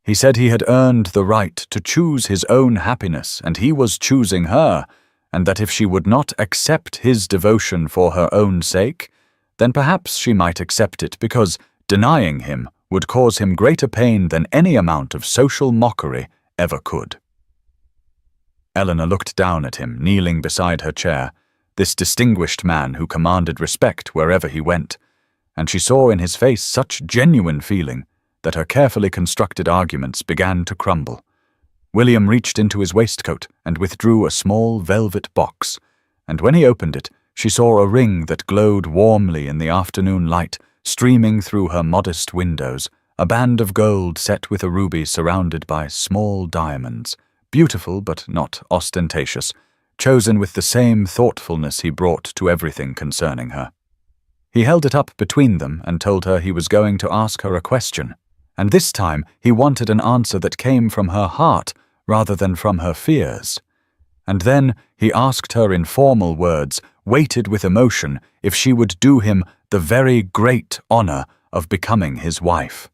S1: He said he had earned the right to choose his own happiness, and he was choosing her, and that if she would not accept his devotion for her own sake, then perhaps she might accept it because denying him would cause him greater pain than any amount of social mockery ever could. Eleanor looked down at him, kneeling beside her chair, this distinguished man who commanded respect wherever he went, and she saw in his face such genuine feeling that her carefully constructed arguments began to crumble. William reached into his waistcoat and withdrew a small velvet box, and when he opened it, she saw a ring that glowed warmly in the afternoon light streaming through her modest windows, a band of gold set with a ruby surrounded by small diamonds, beautiful but not ostentatious, chosen with the same thoughtfulness he brought to everything concerning her. He held it up between them and told her he was going to ask her a question, and this time he wanted an answer that came from her heart rather than from her fears. And then he asked her in formal words, weighted with emotion, if she would do him the very great honor of becoming his wife.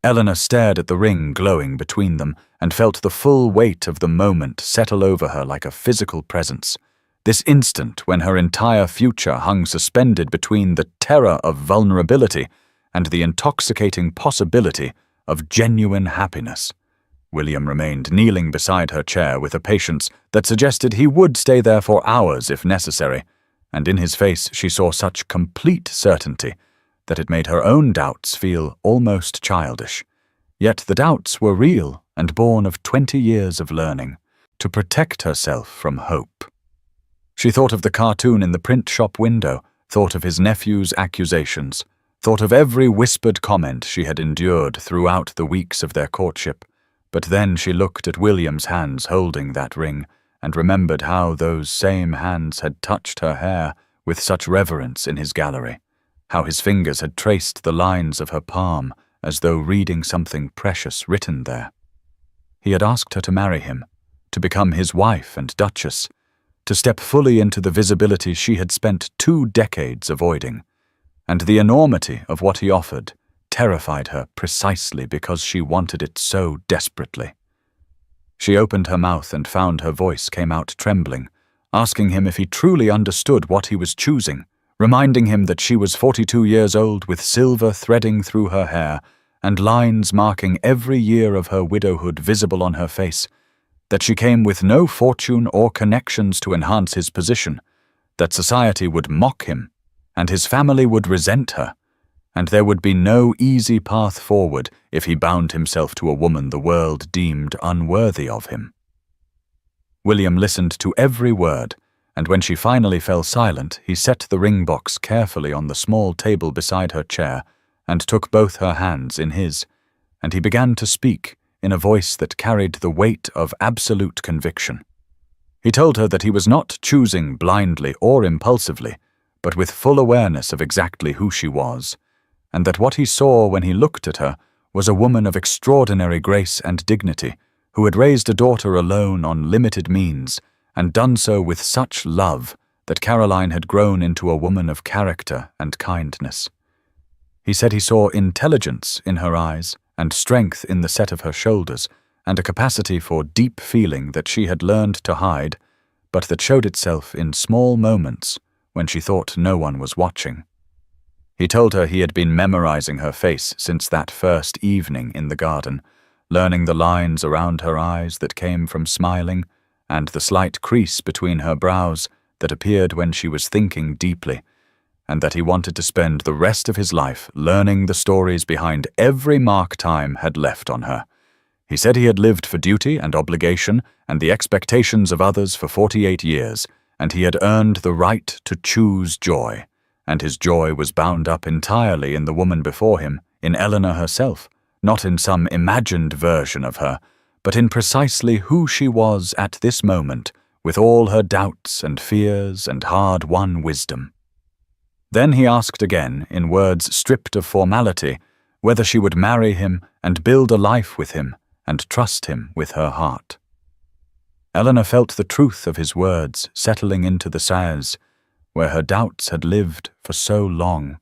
S1: Eleanor stared at the ring glowing between them and felt the full weight of the moment settle over her like a physical presence. This instant when her entire future hung suspended between the terror of vulnerability and the intoxicating possibility of genuine happiness. William remained kneeling beside her chair with a patience that suggested he would stay there for hours if necessary, and in his face she saw such complete certainty that it made her own doubts feel almost childish. Yet the doubts were real and born of 20 years of learning to protect herself from hope. She thought of the cartoon in the print shop window, thought of his nephew's accusations, thought of every whispered comment she had endured throughout the weeks of their courtship. But then she looked at William's hands holding that ring and remembered how those same hands had touched her hair with such reverence in his gallery, how his fingers had traced the lines of her palm as though reading something precious written there. He had asked her to marry him, to become his wife and Duchess, to step fully into the visibility she had spent 2 decades avoiding, and the enormity of what he offered terrified her precisely because she wanted it so desperately. She opened her mouth and found her voice came out trembling, asking him if he truly understood what he was choosing, reminding him that she was 42 years old with silver threading through her hair and lines marking every year of her widowhood visible on her face, that she came with no fortune or connections to enhance his position, that society would mock him, and his family would resent her, and there would be no easy path forward if he bound himself to a woman the world deemed unworthy of him. William listened to every word, and when she finally fell silent, he set the ring box carefully on the small table beside her chair and took both her hands in his, and he began to speak in a voice that carried the weight of absolute conviction. He told her that he was not choosing blindly or impulsively, but with full awareness of exactly who she was, and that what he saw when he looked at her was a woman of extraordinary grace and dignity, who had raised a daughter alone on limited means, and done so with such love that Caroline had grown into a woman of character and kindness. He said he saw intelligence in her eyes, and strength in the set of her shoulders, and a capacity for deep feeling that she had learned to hide, but that showed itself in small moments when she thought no one was watching. He told her he had been memorizing her face since that first evening in the garden, learning the lines around her eyes that came from smiling, and the slight crease between her brows that appeared when she was thinking deeply, and that he wanted to spend the rest of his life learning the stories behind every mark time had left on her. He said he had lived for duty and obligation and the expectations of others for 48 years, and he had earned the right to choose joy, and his joy was bound up entirely in the woman before him, in Eleanor herself, not in some imagined version of her, but in precisely who she was at this moment, with all her doubts and fears and hard-won wisdom. Then he asked again, in words stripped of formality, whether she would marry him and build a life with him and trust him with her heart. Eleanor felt the truth of his words settling into the sighs, where her doubts had lived for so long,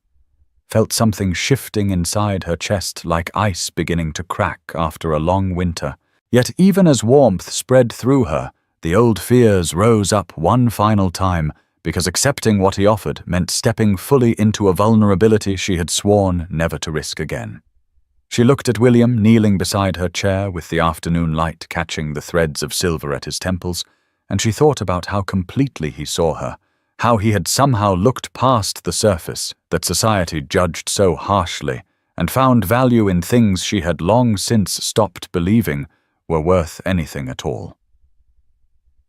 S1: felt something shifting inside her chest like ice beginning to crack after a long winter. Yet even as warmth spread through her, the old fears rose up one final time, because accepting what he offered meant stepping fully into a vulnerability she had sworn never to risk again. She looked at William kneeling beside her chair with the afternoon light catching the threads of silver at his temples, and she thought about how completely he saw her, how he had somehow looked past the surface that society judged so harshly and found value in things she had long since stopped believing were worth anything at all.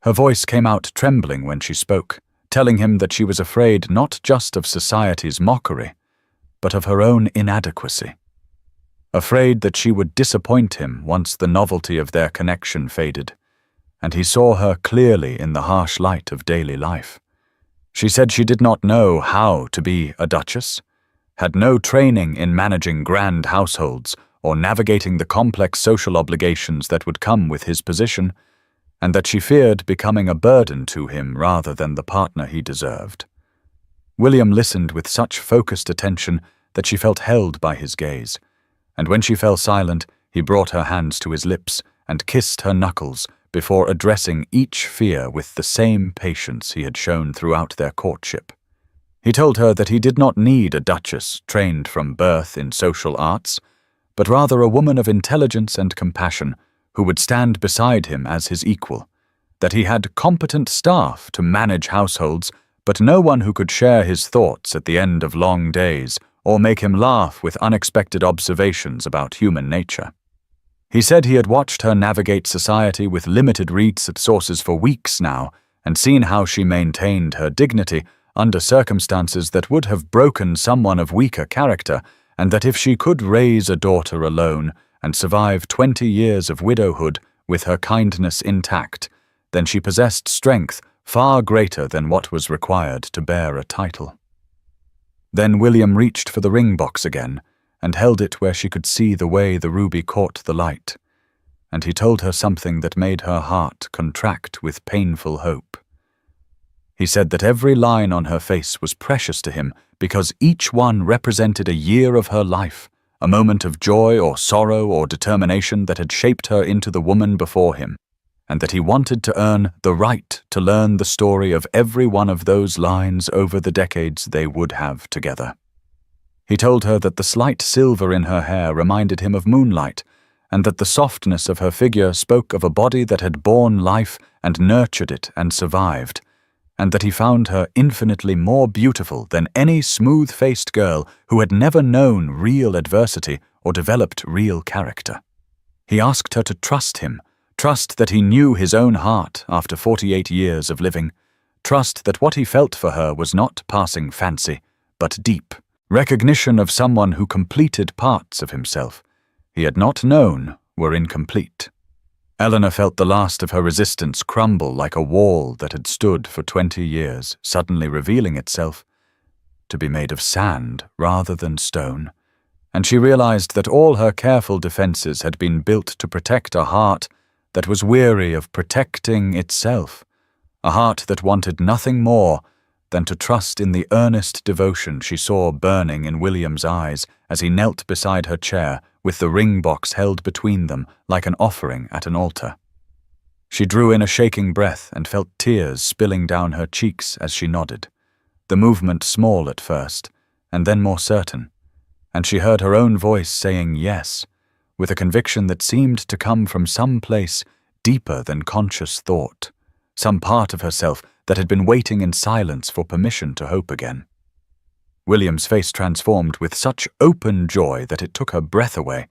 S1: Her voice came out trembling when she spoke, telling him that she was afraid not just of society's mockery, but of her own inadequacy. Afraid that she would disappoint him once the novelty of their connection faded, and he saw her clearly in the harsh light of daily life. She said she did not know how to be a duchess, had no training in managing grand households or navigating the complex social obligations that would come with his position, and that she feared becoming a burden to him rather than the partner he deserved. William listened with such focused attention that she felt held by his gaze, and when she fell silent, he brought her hands to his lips and kissed her knuckles before addressing each fear with the same patience he had shown throughout their courtship. He told her that he did not need a duchess trained from birth in social arts, but rather a woman of intelligence and compassion who would stand beside him as his equal, that he had competent staff to manage households, but no one who could share his thoughts at the end of long days or make him laugh with unexpected observations about human nature. He said he had watched her navigate society with limited reads at sources for weeks now and seen how she maintained her dignity under circumstances that would have broken someone of weaker character, and that if she could raise a daughter alone and survive 20 years of widowhood with her kindness intact, then she possessed strength far greater than what was required to bear a title. Then William reached for the ring box again and held it where she could see the way the ruby caught the light, and he told her something that made her heart contract with painful hope. He said that every line on her face was precious to him because each one represented a year of her life, a moment of joy or sorrow or determination that had shaped her into the woman before him, and that he wanted to earn the right to learn the story of every one of those lines over the decades they would have together. He told her that the slight silver in her hair reminded him of moonlight, and that the softness of her figure spoke of a body that had borne life and nurtured it and survived, and that he found her infinitely more beautiful than any smooth-faced girl who had never known real adversity or developed real character. He asked her to trust him, trust that he knew his own heart after 48 years of living, trust that what he felt for her was not passing fancy, but deep, recognition of someone who completed parts of himself he had not known were incomplete. Eleanor felt the last of her resistance crumble like a wall that had stood for 20 years, suddenly revealing itself to be made of sand rather than stone, and she realized that all her careful defenses had been built to protect a heart that was weary of protecting itself, a heart that wanted nothing more than to trust in the earnest devotion she saw burning in William's eyes as he knelt beside her chair with the ring box held between them like an offering at an altar. She drew in a shaking breath and felt tears spilling down her cheeks as she nodded, the movement small at first, and then more certain, and she heard her own voice saying yes, with a conviction that seemed to come from some place deeper than conscious thought, some part of herself that had been waiting in silence for permission to hope again. William's face transformed with such open joy that it took her breath away,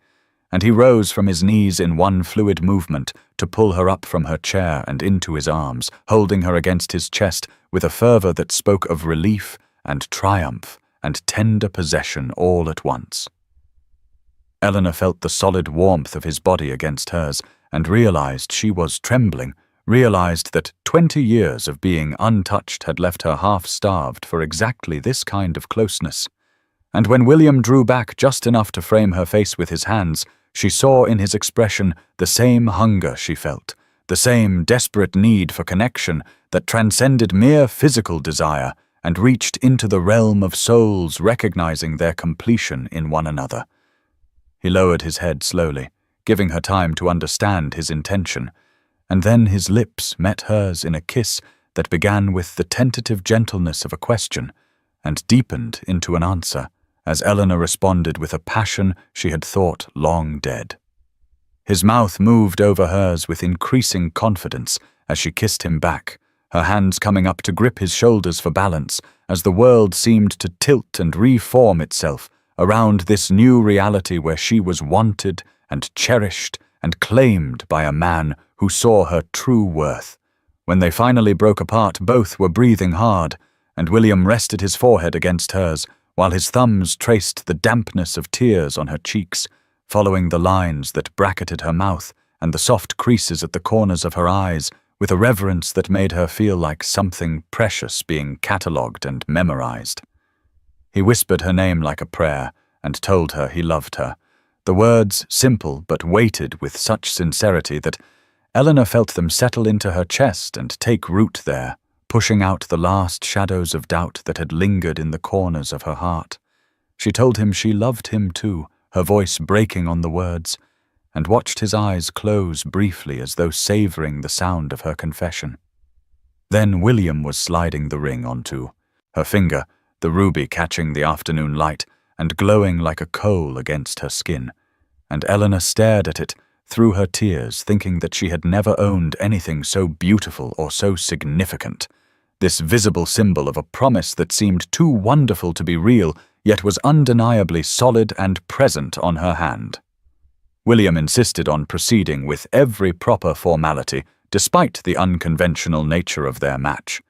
S1: and he rose from his knees in one fluid movement to pull her up from her chair and into his arms, holding her against his chest with a fervor that spoke of relief and triumph and tender possession all at once. Eleanor felt the solid warmth of his body against hers and realized she was trembling, realized that 20 years of being untouched had left her half-starved for exactly this kind of closeness. And when William drew back just enough to frame her face with his hands, she saw in his expression the same hunger she felt, the same desperate need for connection that transcended mere physical desire and reached into the realm of souls recognizing their completion in one another. He lowered his head slowly, giving her time to understand his intention, and then his lips met hers in a kiss that began with the tentative gentleness of a question and deepened into an answer, as Eleanor responded with a passion she had thought long dead. His mouth moved over hers with increasing confidence as she kissed him back, her hands coming up to grip his shoulders for balance, as the world seemed to tilt and reform itself around this new reality where she was wanted and cherished and claimed by a man who saw her true worth. When they finally broke apart, both were breathing hard, and William rested his forehead against hers, while his thumbs traced the dampness of tears on her cheeks, following the lines that bracketed her mouth and the soft creases at the corners of her eyes, with a reverence that made her feel like something precious being catalogued and memorized. He whispered her name like a prayer and told her he loved her, the words simple but weighted with such sincerity that Eleanor felt them settle into her chest and take root there, pushing out the last shadows of doubt that had lingered in the corners of her heart. She told him she loved him too, her voice breaking on the words, and watched his eyes close briefly as though savouring the sound of her confession. Then William was sliding the ring onto her finger, the ruby catching the afternoon light and glowing like a coal against her skin, and Eleanor stared at it through her tears, thinking that she had never owned anything so beautiful or so significant, this visible symbol of a promise that seemed too wonderful to be real, yet was undeniably solid and present on her hand. William insisted on proceeding with every proper formality, despite the unconventional nature of their match,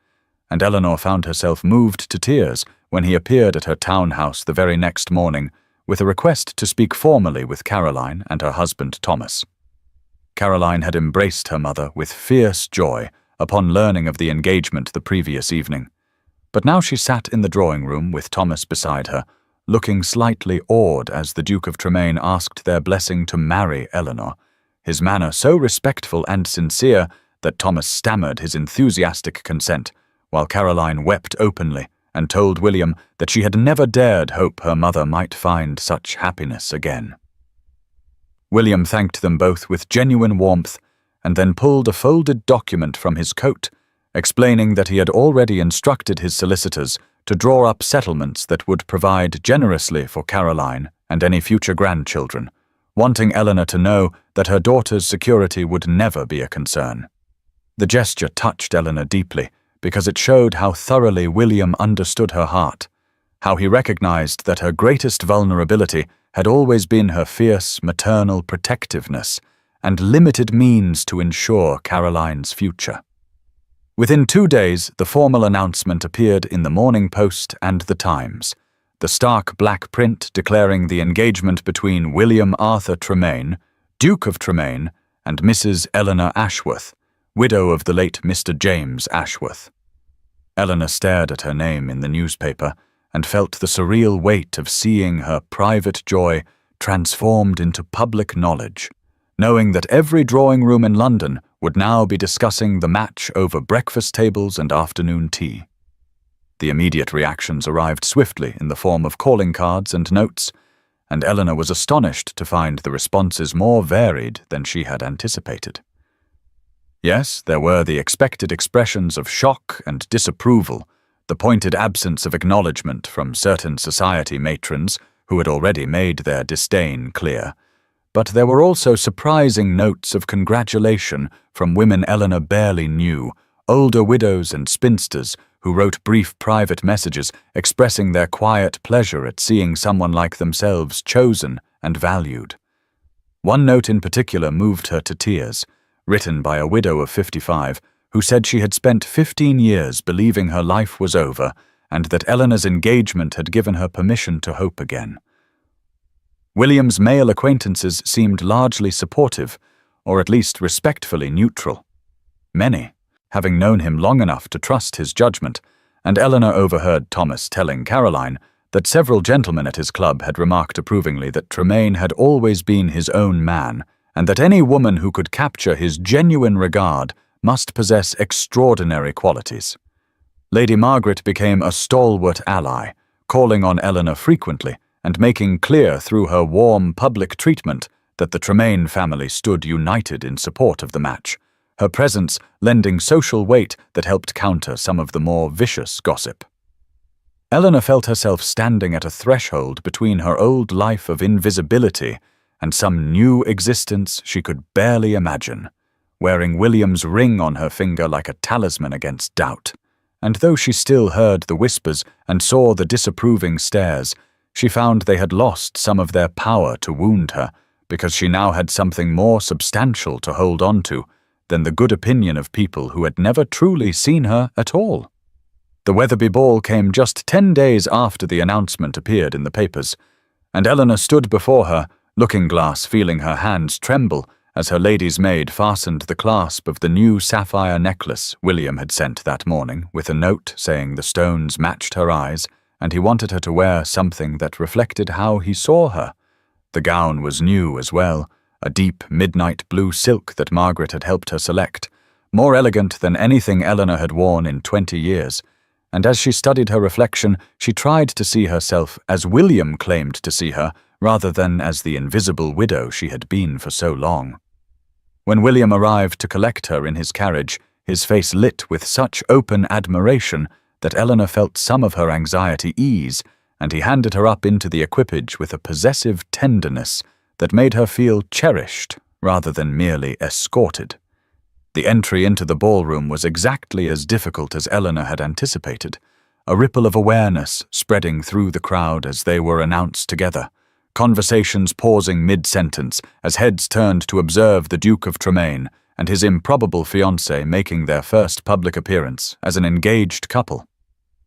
S1: and Eleanor found herself moved to tears when he appeared at her townhouse the very next morning with a request to speak formally with Caroline and her husband Thomas. Caroline had embraced her mother with fierce joy upon learning of the engagement the previous evening, but now she sat in the drawing-room with Thomas beside her, looking slightly awed as the Duke of Tremayne asked their blessing to marry Eleanor, his manner so respectful and sincere that Thomas stammered his enthusiastic consent, while Caroline wept openly and told William that she had never dared hope her mother might find such happiness again. William thanked them both with genuine warmth and then pulled a folded document from his coat, explaining that he had already instructed his solicitors to draw up settlements that would provide generously for Caroline and any future grandchildren, wanting Eleanor to know that her daughter's security would never be a concern. The gesture touched Eleanor deeply because it showed how thoroughly William understood her heart, how he recognized that her greatest vulnerability had always been her fierce maternal protectiveness and limited means to ensure Caroline's future. Within 2 days, the formal announcement appeared in the Morning Post and the Times, the stark black print declaring the engagement between William Arthur Tremayne, Duke of Tremayne, and Mrs. Eleanor Ashworth, widow of the late Mr. James Ashworth. Eleanor stared at her name in the newspaper and felt the surreal weight of seeing her private joy transformed into public knowledge, knowing that every drawing-room in London would now be discussing the match over breakfast tables and afternoon tea. The immediate reactions arrived swiftly in the form of calling cards and notes, and Eleanor was astonished to find the responses more varied than she had anticipated. Yes, there were the expected expressions of shock and disapproval, the pointed absence of acknowledgement from certain society matrons who had already made their disdain clear, but there were also surprising notes of congratulation from women Eleanor barely knew, older widows and spinsters who wrote brief private messages expressing their quiet pleasure at seeing someone like themselves chosen and valued. One note in particular moved her to tears, written by a widow of 55, who said she had spent 15 years believing her life was over and that Eleanor's engagement had given her permission to hope again. William's male acquaintances seemed largely supportive, or at least respectfully neutral. Many, having known him long enough to trust his judgment, and Eleanor overheard Thomas telling Caroline that several gentlemen at his club had remarked approvingly that Tremayne had always been his own man, and that any woman who could capture his genuine regard must possess extraordinary qualities. Lady Margaret became a stalwart ally, calling on Eleanor frequently, and making clear through her warm public treatment that the Tremayne family stood united in support of the match, her presence lending social weight that helped counter some of the more vicious gossip. Eleanor felt herself standing at a threshold between her old life of invisibility and some new existence she could barely imagine, wearing William's ring on her finger like a talisman against doubt. And though she still heard the whispers and saw the disapproving stares, she found they had lost some of their power to wound her, because she now had something more substantial to hold on to than the good opinion of people who had never truly seen her at all. The Wetherby Ball came just 10 days after the announcement appeared in the papers, and Eleanor stood before her, looking-glass feeling her hands tremble as her lady's maid fastened the clasp of the new sapphire necklace William had sent that morning with a note saying the stones matched her eyes and he wanted her to wear something that reflected how he saw her. The gown was new as well, a deep midnight blue silk that Margaret had helped her select, more elegant than anything Eleanor had worn in 20 years, and as she studied her reflection, she tried to see herself as William claimed to see her, rather than as the invisible widow she had been for so long. When William arrived to collect her in his carriage, his face lit with such open admiration that Eleanor felt some of her anxiety ease, and he handed her up into the equipage with a possessive tenderness that made her feel cherished rather than merely escorted. The entry into the ballroom was exactly as difficult as Eleanor had anticipated, a ripple of awareness spreading through the crowd as they were announced together, conversations pausing mid-sentence as heads turned to observe the Duke of Tremayne and his improbable fiancée making their first public appearance as an engaged couple.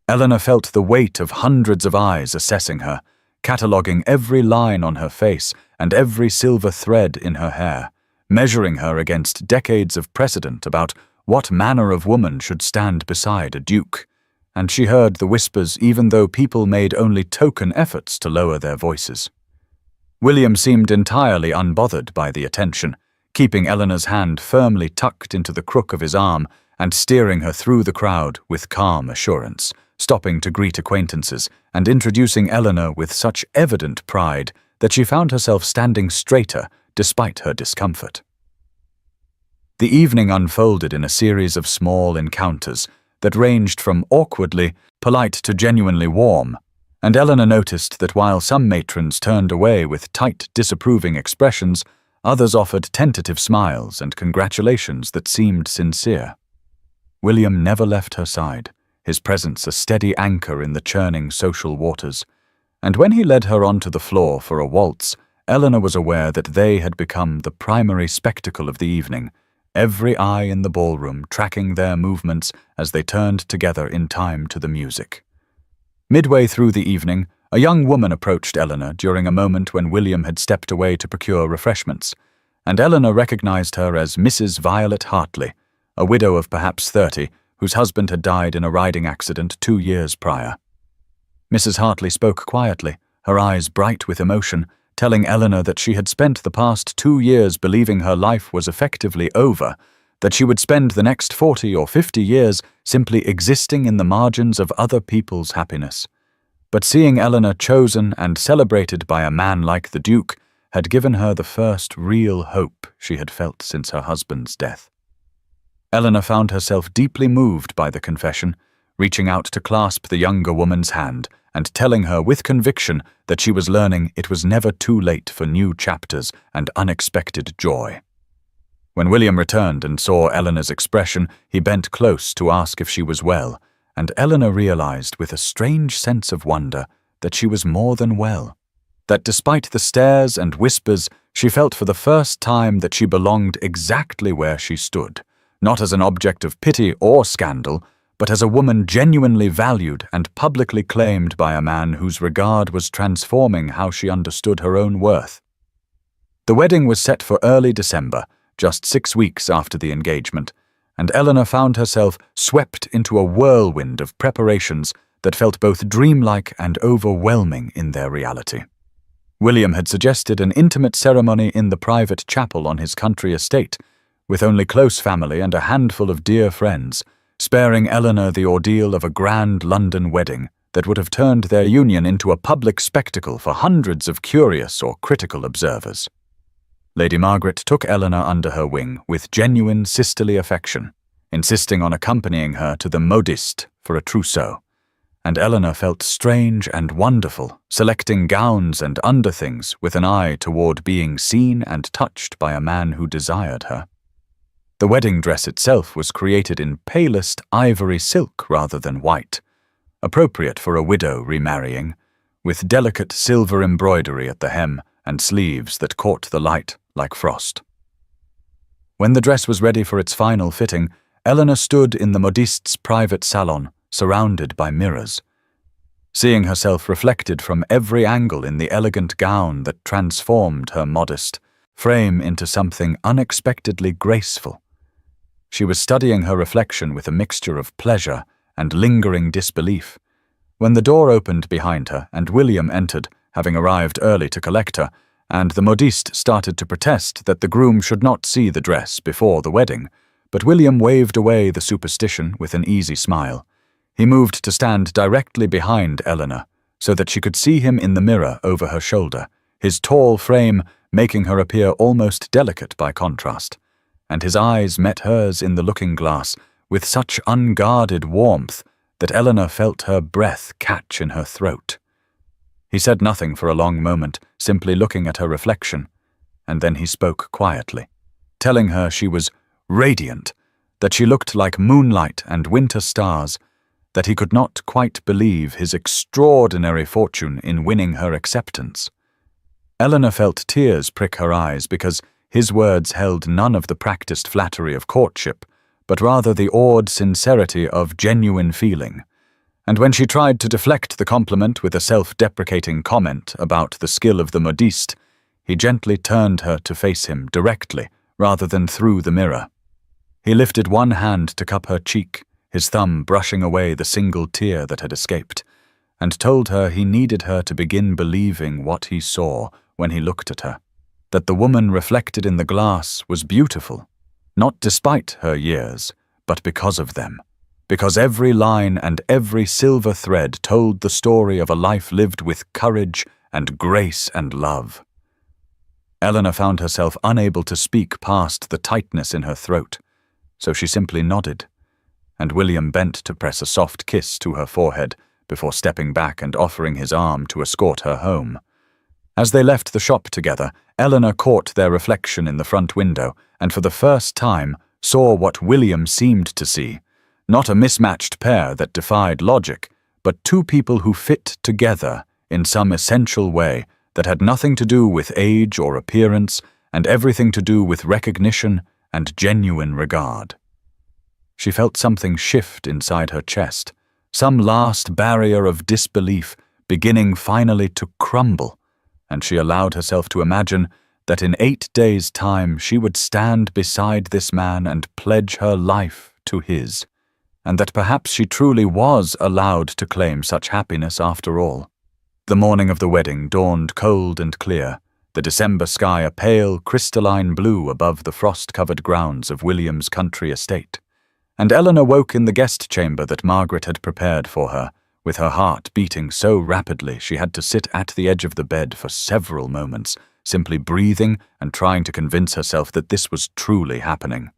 S1: Eleanor felt the weight of hundreds of eyes assessing her, cataloguing every line on her face and every silver thread in her hair, measuring her against decades of precedent about what manner of woman should stand beside a duke, and she heard the whispers even though people made only token efforts to lower their voices. William seemed entirely unbothered by the attention, keeping Eleanor's hand firmly tucked into the crook of his arm and steering her through the crowd with calm assurance, stopping to greet acquaintances and introducing Eleanor with such evident pride that she found herself standing straighter despite her discomfort. The evening unfolded in a series of small encounters that ranged from awkwardly polite to genuinely warm, and Eleanor noticed that while some matrons turned away with tight, disapproving expressions, others offered tentative smiles and congratulations that seemed sincere. William never left her side, his presence a steady anchor in the churning social waters, and when he led her onto the floor for a waltz, Eleanor was aware that they had become the primary spectacle of the evening, every eye in the ballroom tracking their movements as they turned together in time to the music. Midway through the evening, a young woman approached Eleanor during a moment when William had stepped away to procure refreshments, and Eleanor recognized her as Mrs. Violet Hartley, a widow of perhaps 30, whose husband had died in a riding accident 2 years prior. Mrs. Hartley spoke quietly, her eyes bright with emotion, telling Eleanor that she had spent the past 2 years believing her life was effectively over, that she would spend the next 40 or 50 years simply existing in the margins of other people's happiness. But seeing Eleanor chosen and celebrated by a man like the Duke had given her the first real hope she had felt since her husband's death. Eleanor found herself deeply moved by the confession, reaching out to clasp the younger woman's hand and telling her with conviction that she was learning it was never too late for new chapters and unexpected joy. When William returned and saw Eleanor's expression, he bent close to ask if she was well, and Eleanor realized with a strange sense of wonder that she was more than well, that despite the stares and whispers, she felt for the first time that she belonged exactly where she stood, not as an object of pity or scandal, but as a woman genuinely valued and publicly claimed by a man whose regard was transforming how she understood her own worth. The wedding was set for early December, just 6 weeks after the engagement, and Eleanor found herself swept into a whirlwind of preparations that felt both dreamlike and overwhelming in their reality. William had suggested an intimate ceremony in the private chapel on his country estate, with only close family and a handful of dear friends, sparing Eleanor the ordeal of a grand London wedding that would have turned their union into a public spectacle for hundreds of curious or critical observers. Lady Margaret took Eleanor under her wing with genuine sisterly affection, insisting on accompanying her to the modiste for a trousseau, and Eleanor felt strange and wonderful, selecting gowns and underthings with an eye toward being seen and touched by a man who desired her. The wedding dress itself was created in palest ivory silk rather than white, appropriate for a widow remarrying, with delicate silver embroidery at the hem and sleeves that caught the light like frost. When the dress was ready for its final fitting, Eleanor stood in the modiste's private salon, surrounded by mirrors. Seeing herself reflected from every angle in the elegant gown that transformed her modest, frame into something unexpectedly graceful. She was studying her reflection with a mixture of pleasure and lingering disbelief, when the door opened behind her and William entered, having arrived early to collect her, and the modiste started to protest that the groom should not see the dress before the wedding, but William waved away the superstition with an easy smile. He moved to stand directly behind Eleanor, so that she could see him in the mirror over her shoulder, his tall frame making her appear almost delicate by contrast, and his eyes met hers in the looking-glass with such unguarded warmth that Eleanor felt her breath catch in her throat. He said nothing for a long moment, simply looking at her reflection, and then he spoke quietly, telling her she was radiant, that she looked like moonlight and winter stars, that he could not quite believe his extraordinary fortune in winning her acceptance. Eleanor felt tears prick her eyes because his words held none of the practiced flattery of courtship, but rather the awed sincerity of genuine feeling. And when she tried to deflect the compliment with a self-deprecating comment about the skill of the modiste, he gently turned her to face him directly, rather than through the mirror. He lifted one hand to cup her cheek, his thumb brushing away the single tear that had escaped, and told her he needed her to begin believing what he saw when he looked at her, that the woman reflected in the glass was beautiful, not despite her years, but because of them. Because every line and every silver thread told the story of a life lived with courage and grace and love. Eleanor found herself unable to speak past the tightness in her throat, so she simply nodded, and William bent to press a soft kiss to her forehead before stepping back and offering his arm to escort her home. As they left the shop together, Eleanor caught their reflection in the front window and for the first time saw what William seemed to see. Not a mismatched pair that defied logic, but two people who fit together in some essential way that had nothing to do with age or appearance and everything to do with recognition and genuine regard. She felt something shift inside her chest, some last barrier of disbelief beginning finally to crumble, and she allowed herself to imagine that in 8 days' time she would stand beside this man and pledge her life to his, and that perhaps she truly was allowed to claim such happiness after all. The morning of the wedding dawned cold and clear, the December sky a pale, crystalline blue above the frost-covered grounds of William's country estate, and Eleanor woke in the guest chamber that Margaret had prepared for her, with her heart beating so rapidly she had to sit at the edge of the bed for several moments, simply breathing and trying to convince herself that this was truly happening.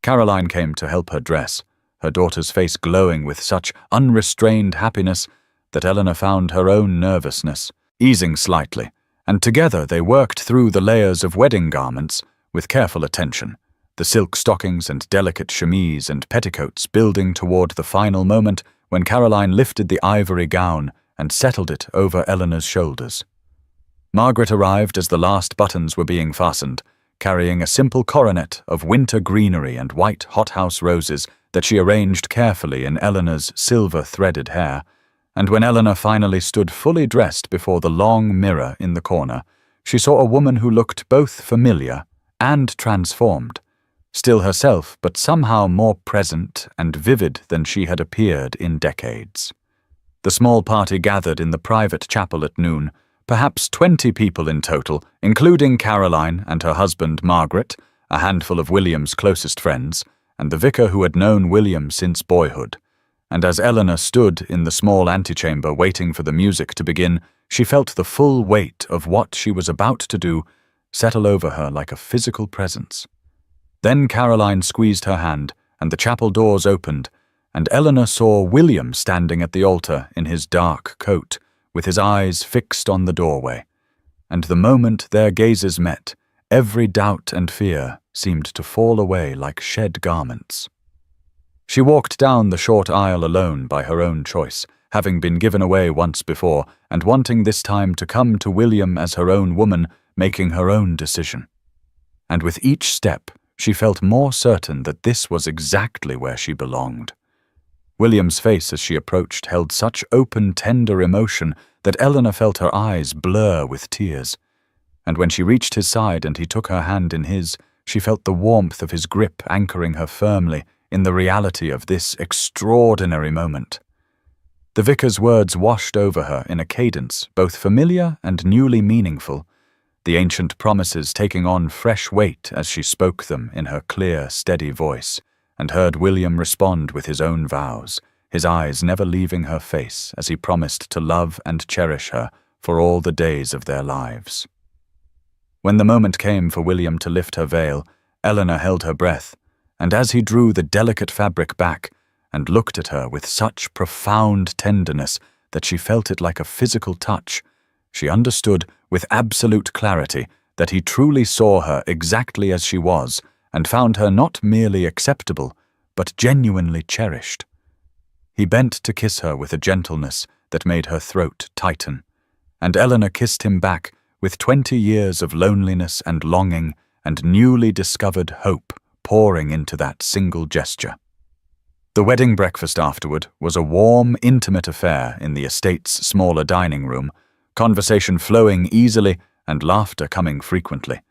S1: Caroline came to help her dress, her daughter's face glowing with such unrestrained happiness that Eleanor found her own nervousness easing slightly, and together they worked through the layers of wedding garments with careful attention, the silk stockings and delicate chemise and petticoats building toward the final moment when Caroline lifted the ivory gown and settled it over Eleanor's shoulders. Margaret arrived as the last buttons were being fastened, carrying a simple coronet of winter greenery and white hothouse roses that she arranged carefully in Eleanor's silver-threaded hair, and when Eleanor finally stood fully dressed before the long mirror in the corner, she saw a woman who looked both familiar and transformed, still herself but somehow more present and vivid than she had appeared in decades. The small party gathered in the private chapel at noon, perhaps 20 people in total, including Caroline and her husband Margaret, a handful of William's closest friends, and the vicar who had known William since boyhood. And as Eleanor stood in the small antechamber waiting for the music to begin, she felt the full weight of what she was about to do settle over her like a physical presence. Then Caroline squeezed her hand, and the chapel doors opened, and Eleanor saw William standing at the altar in his dark coat, with his eyes fixed on the doorway. And the moment their gazes met, every doubt and fear seemed to fall away like shed garments. She walked down the short aisle alone by her own choice, having been given away once before, and wanting this time to come to William as her own woman, making her own decision. And with each step, she felt more certain that this was exactly where she belonged. William's face as she approached held such open, tender emotion that Eleanor felt her eyes blur with tears. and when she reached his side and he took her hand in his, she felt the warmth of his grip anchoring her firmly in the reality of this extraordinary moment. The vicar's words washed over her in a cadence both familiar and newly meaningful, the ancient promises taking on fresh weight as she spoke them in her clear, steady voice, and heard William respond with his own vows, his eyes never leaving her face as he promised to love and cherish her for all the days of their lives. When the moment came for William to lift her veil, Eleanor held her breath, and as he drew the delicate fabric back and looked at her with such profound tenderness that she felt it like a physical touch, she understood with absolute clarity that he truly saw her exactly as she was and found her not merely acceptable, but genuinely cherished. He bent to kiss her with a gentleness that made her throat tighten, and Eleanor kissed him back with 20 years of loneliness and longing and newly discovered hope pouring into that single gesture. The wedding breakfast afterward was a warm, intimate affair in the estate's smaller dining room, conversation flowing easily and laughter coming frequently,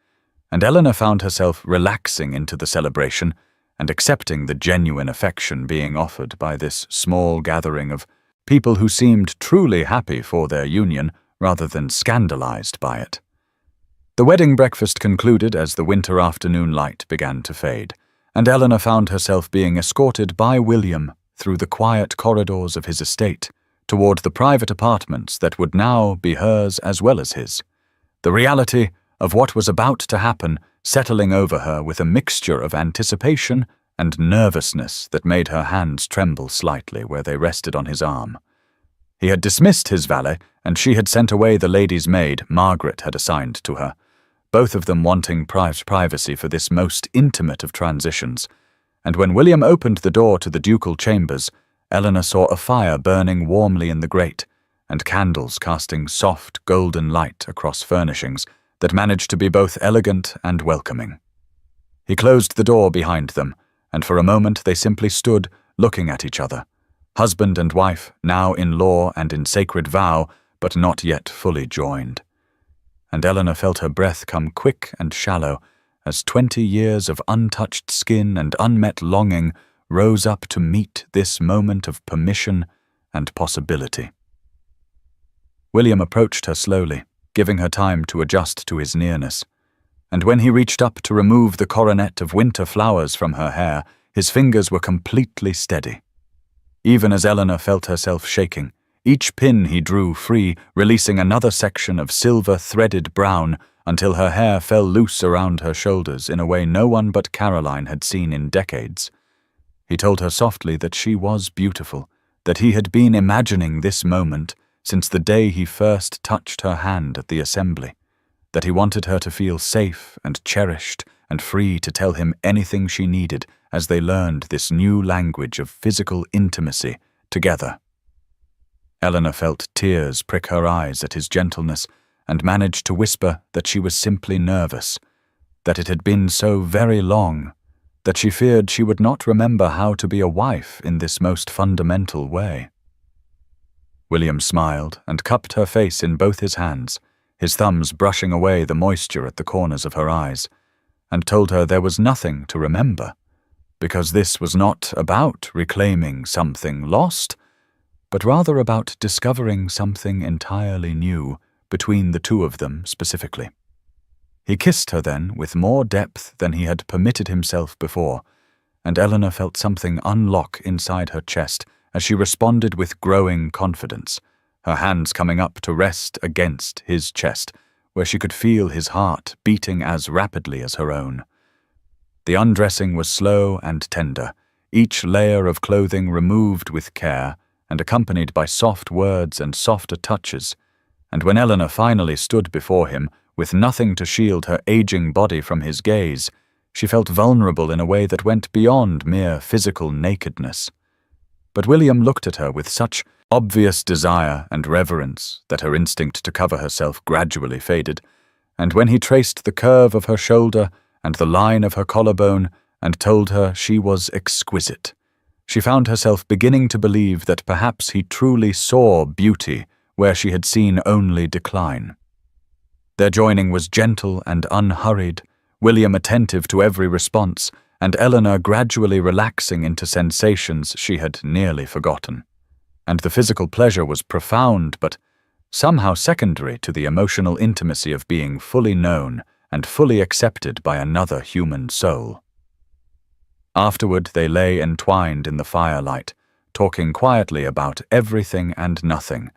S1: and Eleanor found herself relaxing into the celebration and accepting the genuine affection being offered by this small gathering of people who seemed truly happy for their union rather than scandalized by it. The wedding breakfast concluded as the winter afternoon light began to fade, and Eleanor found herself being escorted by William through the quiet corridors of his estate toward the private apartments that would now be hers as well as his. The reality of what was about to happen settling over her with a mixture of anticipation and nervousness that made her hands tremble slightly where they rested on his arm. He had dismissed his valet, and she had sent away the lady's maid Margaret had assigned to her, both of them wanting privacy for this most intimate of transitions, and when William opened the door to the ducal chambers, Eleanor saw a fire burning warmly in the grate, and candles casting soft golden light across furnishings that managed to be both elegant and welcoming. He closed the door behind them, and for a moment they simply stood looking at each other, husband and wife, now in law and in sacred vow, but not yet fully joined. And Eleanor felt her breath come quick and shallow as 20 years of untouched skin and unmet longing rose up to meet this moment of permission and possibility. William approached her slowly, giving her time to adjust to his nearness, and when he reached up to remove the coronet of winter flowers from her hair, his fingers were completely steady. Even as Eleanor felt herself shaking, each pin he drew free, releasing another section of silver-threaded brown until her hair fell loose around her shoulders in a way no one but Caroline had seen in decades. He told her softly that she was beautiful, that he had been imagining this moment since the day he first touched her hand at the assembly, that he wanted her to feel safe and cherished and free to tell him anything she needed as they learned this new language of physical intimacy together. Eleanor felt tears prick her eyes at his gentleness and managed to whisper that she was simply nervous, that it had been so very long, that she feared she would not remember how to be a wife in this most fundamental way. William smiled and cupped her face in both his hands, his thumbs brushing away the moisture at the corners of her eyes, and told her there was nothing to remember, because this was not about reclaiming something lost, but rather about discovering something entirely new between the two of them specifically. He kissed her then with more depth than he had permitted himself before, and Eleanor felt something unlock inside her chest as she responded with growing confidence, her hands coming up to rest against his chest, where she could feel his heart beating as rapidly as her own. The undressing was slow and tender, each layer of clothing removed with care and accompanied by soft words and softer touches, and when Eleanor finally stood before him, with nothing to shield her aging body from his gaze, she felt vulnerable in a way that went beyond mere physical nakedness. But William looked at her with such obvious desire and reverence that her instinct to cover herself gradually faded, and when he traced the curve of her shoulder and the line of her collarbone and told her she was exquisite, she found herself beginning to believe that perhaps he truly saw beauty where she had seen only decline. Their joining was gentle and unhurried, William attentive to every response, and Eleanor gradually relaxing into sensations she had nearly forgotten. And the physical pleasure was profound, but somehow secondary to the emotional intimacy of being fully known and fully accepted by another human soul. Afterward, they lay entwined in the firelight, talking quietly about everything and nothing,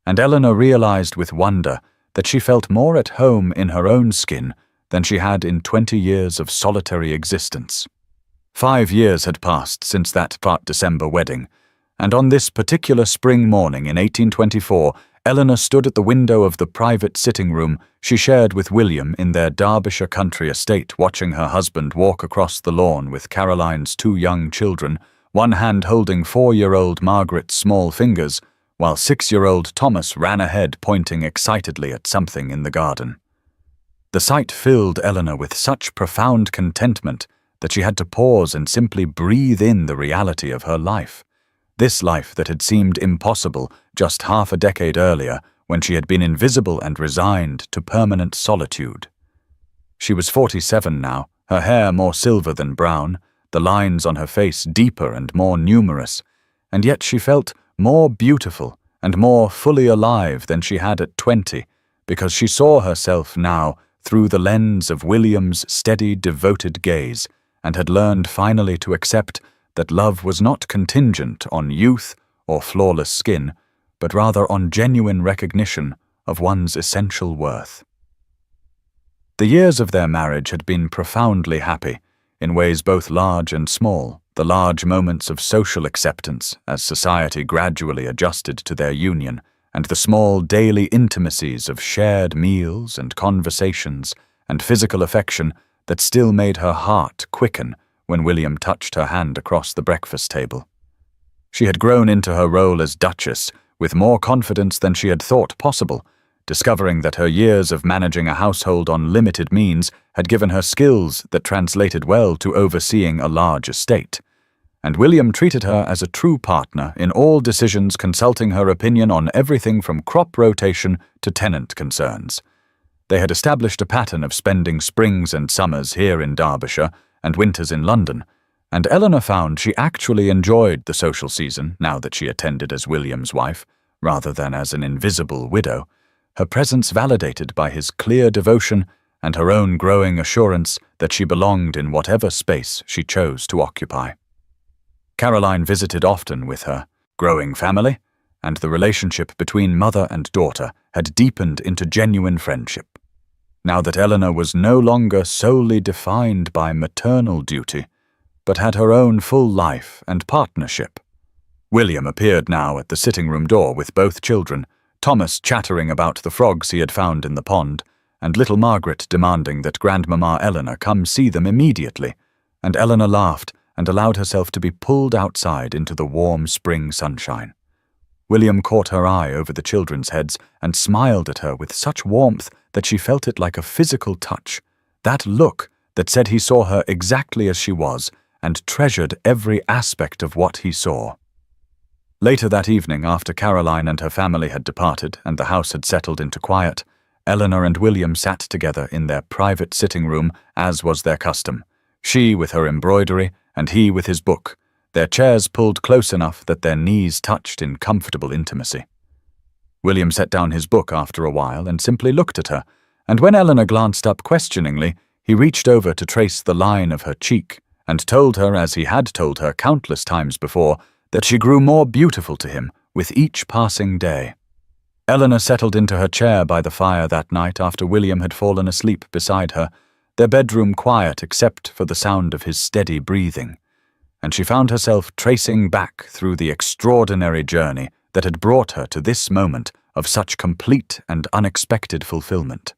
S1: and Eleanor realized with wonder that she felt more at home in her own skin than she had in 20 years of solitary existence. 5 years had passed since that December wedding, and on this particular spring morning in 1824, Eleanor stood at the window of the private sitting room she shared with William in their Derbyshire country estate, watching her husband walk across the lawn with Caroline's 2 young children, one hand holding 4-year-old Margaret's small fingers, while 6-year-old Thomas ran ahead pointing excitedly at something in the garden. The sight filled Eleanor with such profound contentment that she had to pause and simply breathe in the reality of her life. This life that had seemed impossible just half a decade earlier, when she had been invisible and resigned to permanent solitude. She was 47 now, her hair more silver than brown, the lines on her face deeper and more numerous, and yet she felt more beautiful and more fully alive than she had at 20, because she saw herself now through the lens of William's steady, devoted gaze, and had learned finally to accept that love was not contingent on youth or flawless skin, but rather on genuine recognition of one's essential worth. The years of their marriage had been profoundly happy, in ways both large and small, the large moments of social acceptance as society gradually adjusted to their union, and the small daily intimacies of shared meals and conversations and physical affection that still made her heart quicken when William touched her hand across the breakfast table. She had grown into her role as Duchess with more confidence than she had thought possible, discovering that her years of managing a household on limited means had given her skills that translated well to overseeing a large estate. And William treated her as a true partner in all decisions, consulting her opinion on everything from crop rotation to tenant concerns. They had established a pattern of spending springs and summers here in Derbyshire and winters in London, and Eleanor found she actually enjoyed the social season now that she attended as William's wife, rather than as an invisible widow, her presence validated by his clear devotion and her own growing assurance that she belonged in whatever space she chose to occupy. Caroline visited often with her growing family, and the relationship between mother and daughter had deepened into genuine friendship. Now that Eleanor was no longer solely defined by maternal duty, but had her own full life and partnership. William appeared now at the sitting-room door with both children, Thomas chattering about the frogs he had found in the pond, and little Margaret demanding that Grandmama Eleanor come see them immediately, and Eleanor laughed and allowed herself to be pulled outside into the warm spring sunshine. William caught her eye over the children's heads and smiled at her with such warmth that she felt it like a physical touch, that look that said he saw her exactly as she was and treasured every aspect of what he saw. Later that evening, after Caroline and her family had departed and the house had settled into quiet, Eleanor and William sat together in their private sitting room as was their custom, she with her embroidery and he with his book, their chairs pulled close enough that their knees touched in comfortable intimacy. William set down his book after a while and simply looked at her, and when Eleanor glanced up questioningly, he reached over to trace the line of her cheek and told her, as he had told her countless times before, that she grew more beautiful to him with each passing day. Eleanor settled into her chair by the fire that night after William had fallen asleep beside her, their bedroom quiet except for the sound of his steady breathing, and she found herself tracing back through the extraordinary journey that had brought her to this moment of such complete and unexpected fulfillment.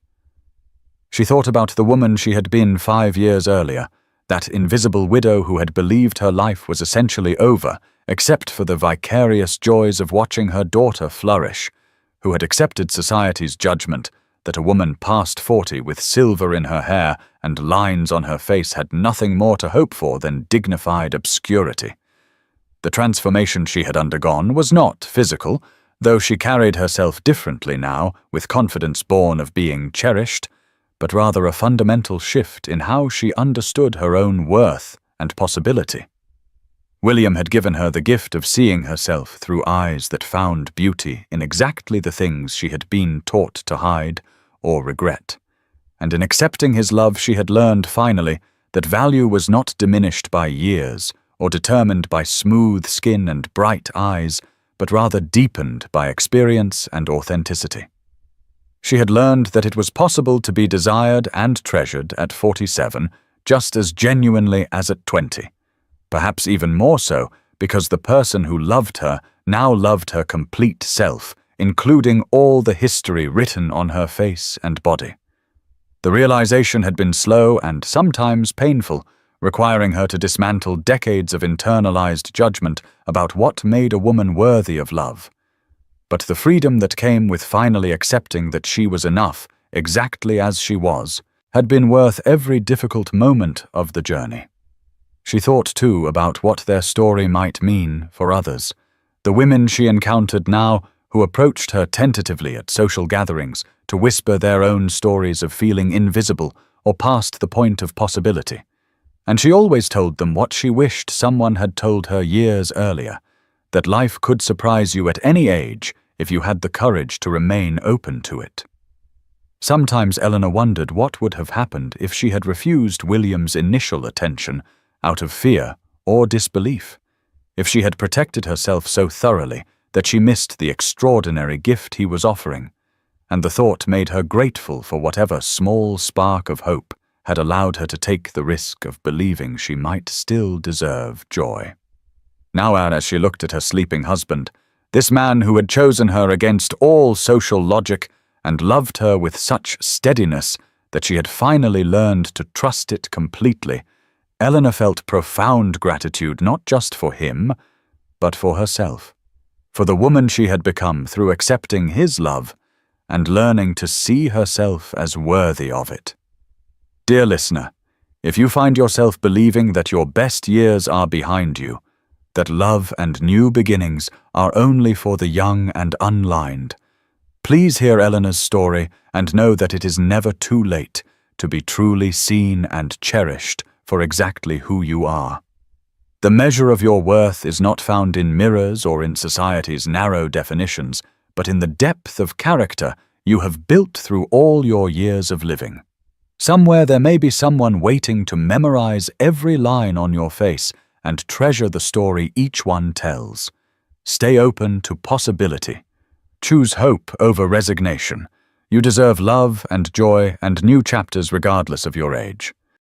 S1: She thought about the woman she had been 5 years earlier, that invisible widow who had believed her life was essentially over, except for the vicarious joys of watching her daughter flourish, who had accepted society's judgment that a woman past 40 with silver in her hair and lines on her face had nothing more to hope for than dignified obscurity. The transformation she had undergone was not physical, though she carried herself differently now, with confidence born of being cherished, but rather a fundamental shift in how she understood her own worth and possibility. William had given her the gift of seeing herself through eyes that found beauty in exactly the things she had been taught to hide or regret. And in accepting his love, she had learned finally that value was not diminished by years or determined by smooth skin and bright eyes, but rather deepened by experience and authenticity. She had learned that it was possible to be desired and treasured at 47 just as genuinely as at 20. Perhaps even more so, because the person who loved her now loved her complete self, including all the history written on her face and body. The realization had been slow and sometimes painful, requiring her to dismantle decades of internalized judgment about what made a woman worthy of love. But the freedom that came with finally accepting that she was enough, exactly as she was, had been worth every difficult moment of the journey. She thought, too, about what their story might mean for others. The women she encountered now, who approached her tentatively at social gatherings to whisper their own stories of feeling invisible or past the point of possibility. And she always told them what she wished someone had told her years earlier, that life could surprise you at any age if you had the courage to remain open to it. Sometimes Eleanor wondered what would have happened if she had refused William's initial attention out of fear or disbelief, if she had protected herself so thoroughly that she missed the extraordinary gift he was offering, and the thought made her grateful for whatever small spark of hope had allowed her to take the risk of believing she might still deserve joy. Now, as she looked at her sleeping husband, this man who had chosen her against all social logic and loved her with such steadiness that she had finally learned to trust it completely, Eleanor felt profound gratitude not just for him, but for herself, for the woman she had become through accepting his love and learning to see herself as worthy of it. Dear listener, if you find yourself believing that your best years are behind you, that love and new beginnings are only for the young and unlined, please hear Eleanor's story and know that it is never too late to be truly seen and cherished for exactly who you are. The measure of your worth is not found in mirrors or in society's narrow definitions, but in the depth of character you have built through all your years of living. Somewhere there may be someone waiting to memorize every line on your face and treasure the story each one tells. Stay open to possibility. Choose hope over resignation. You deserve love and joy and new chapters regardless of your age.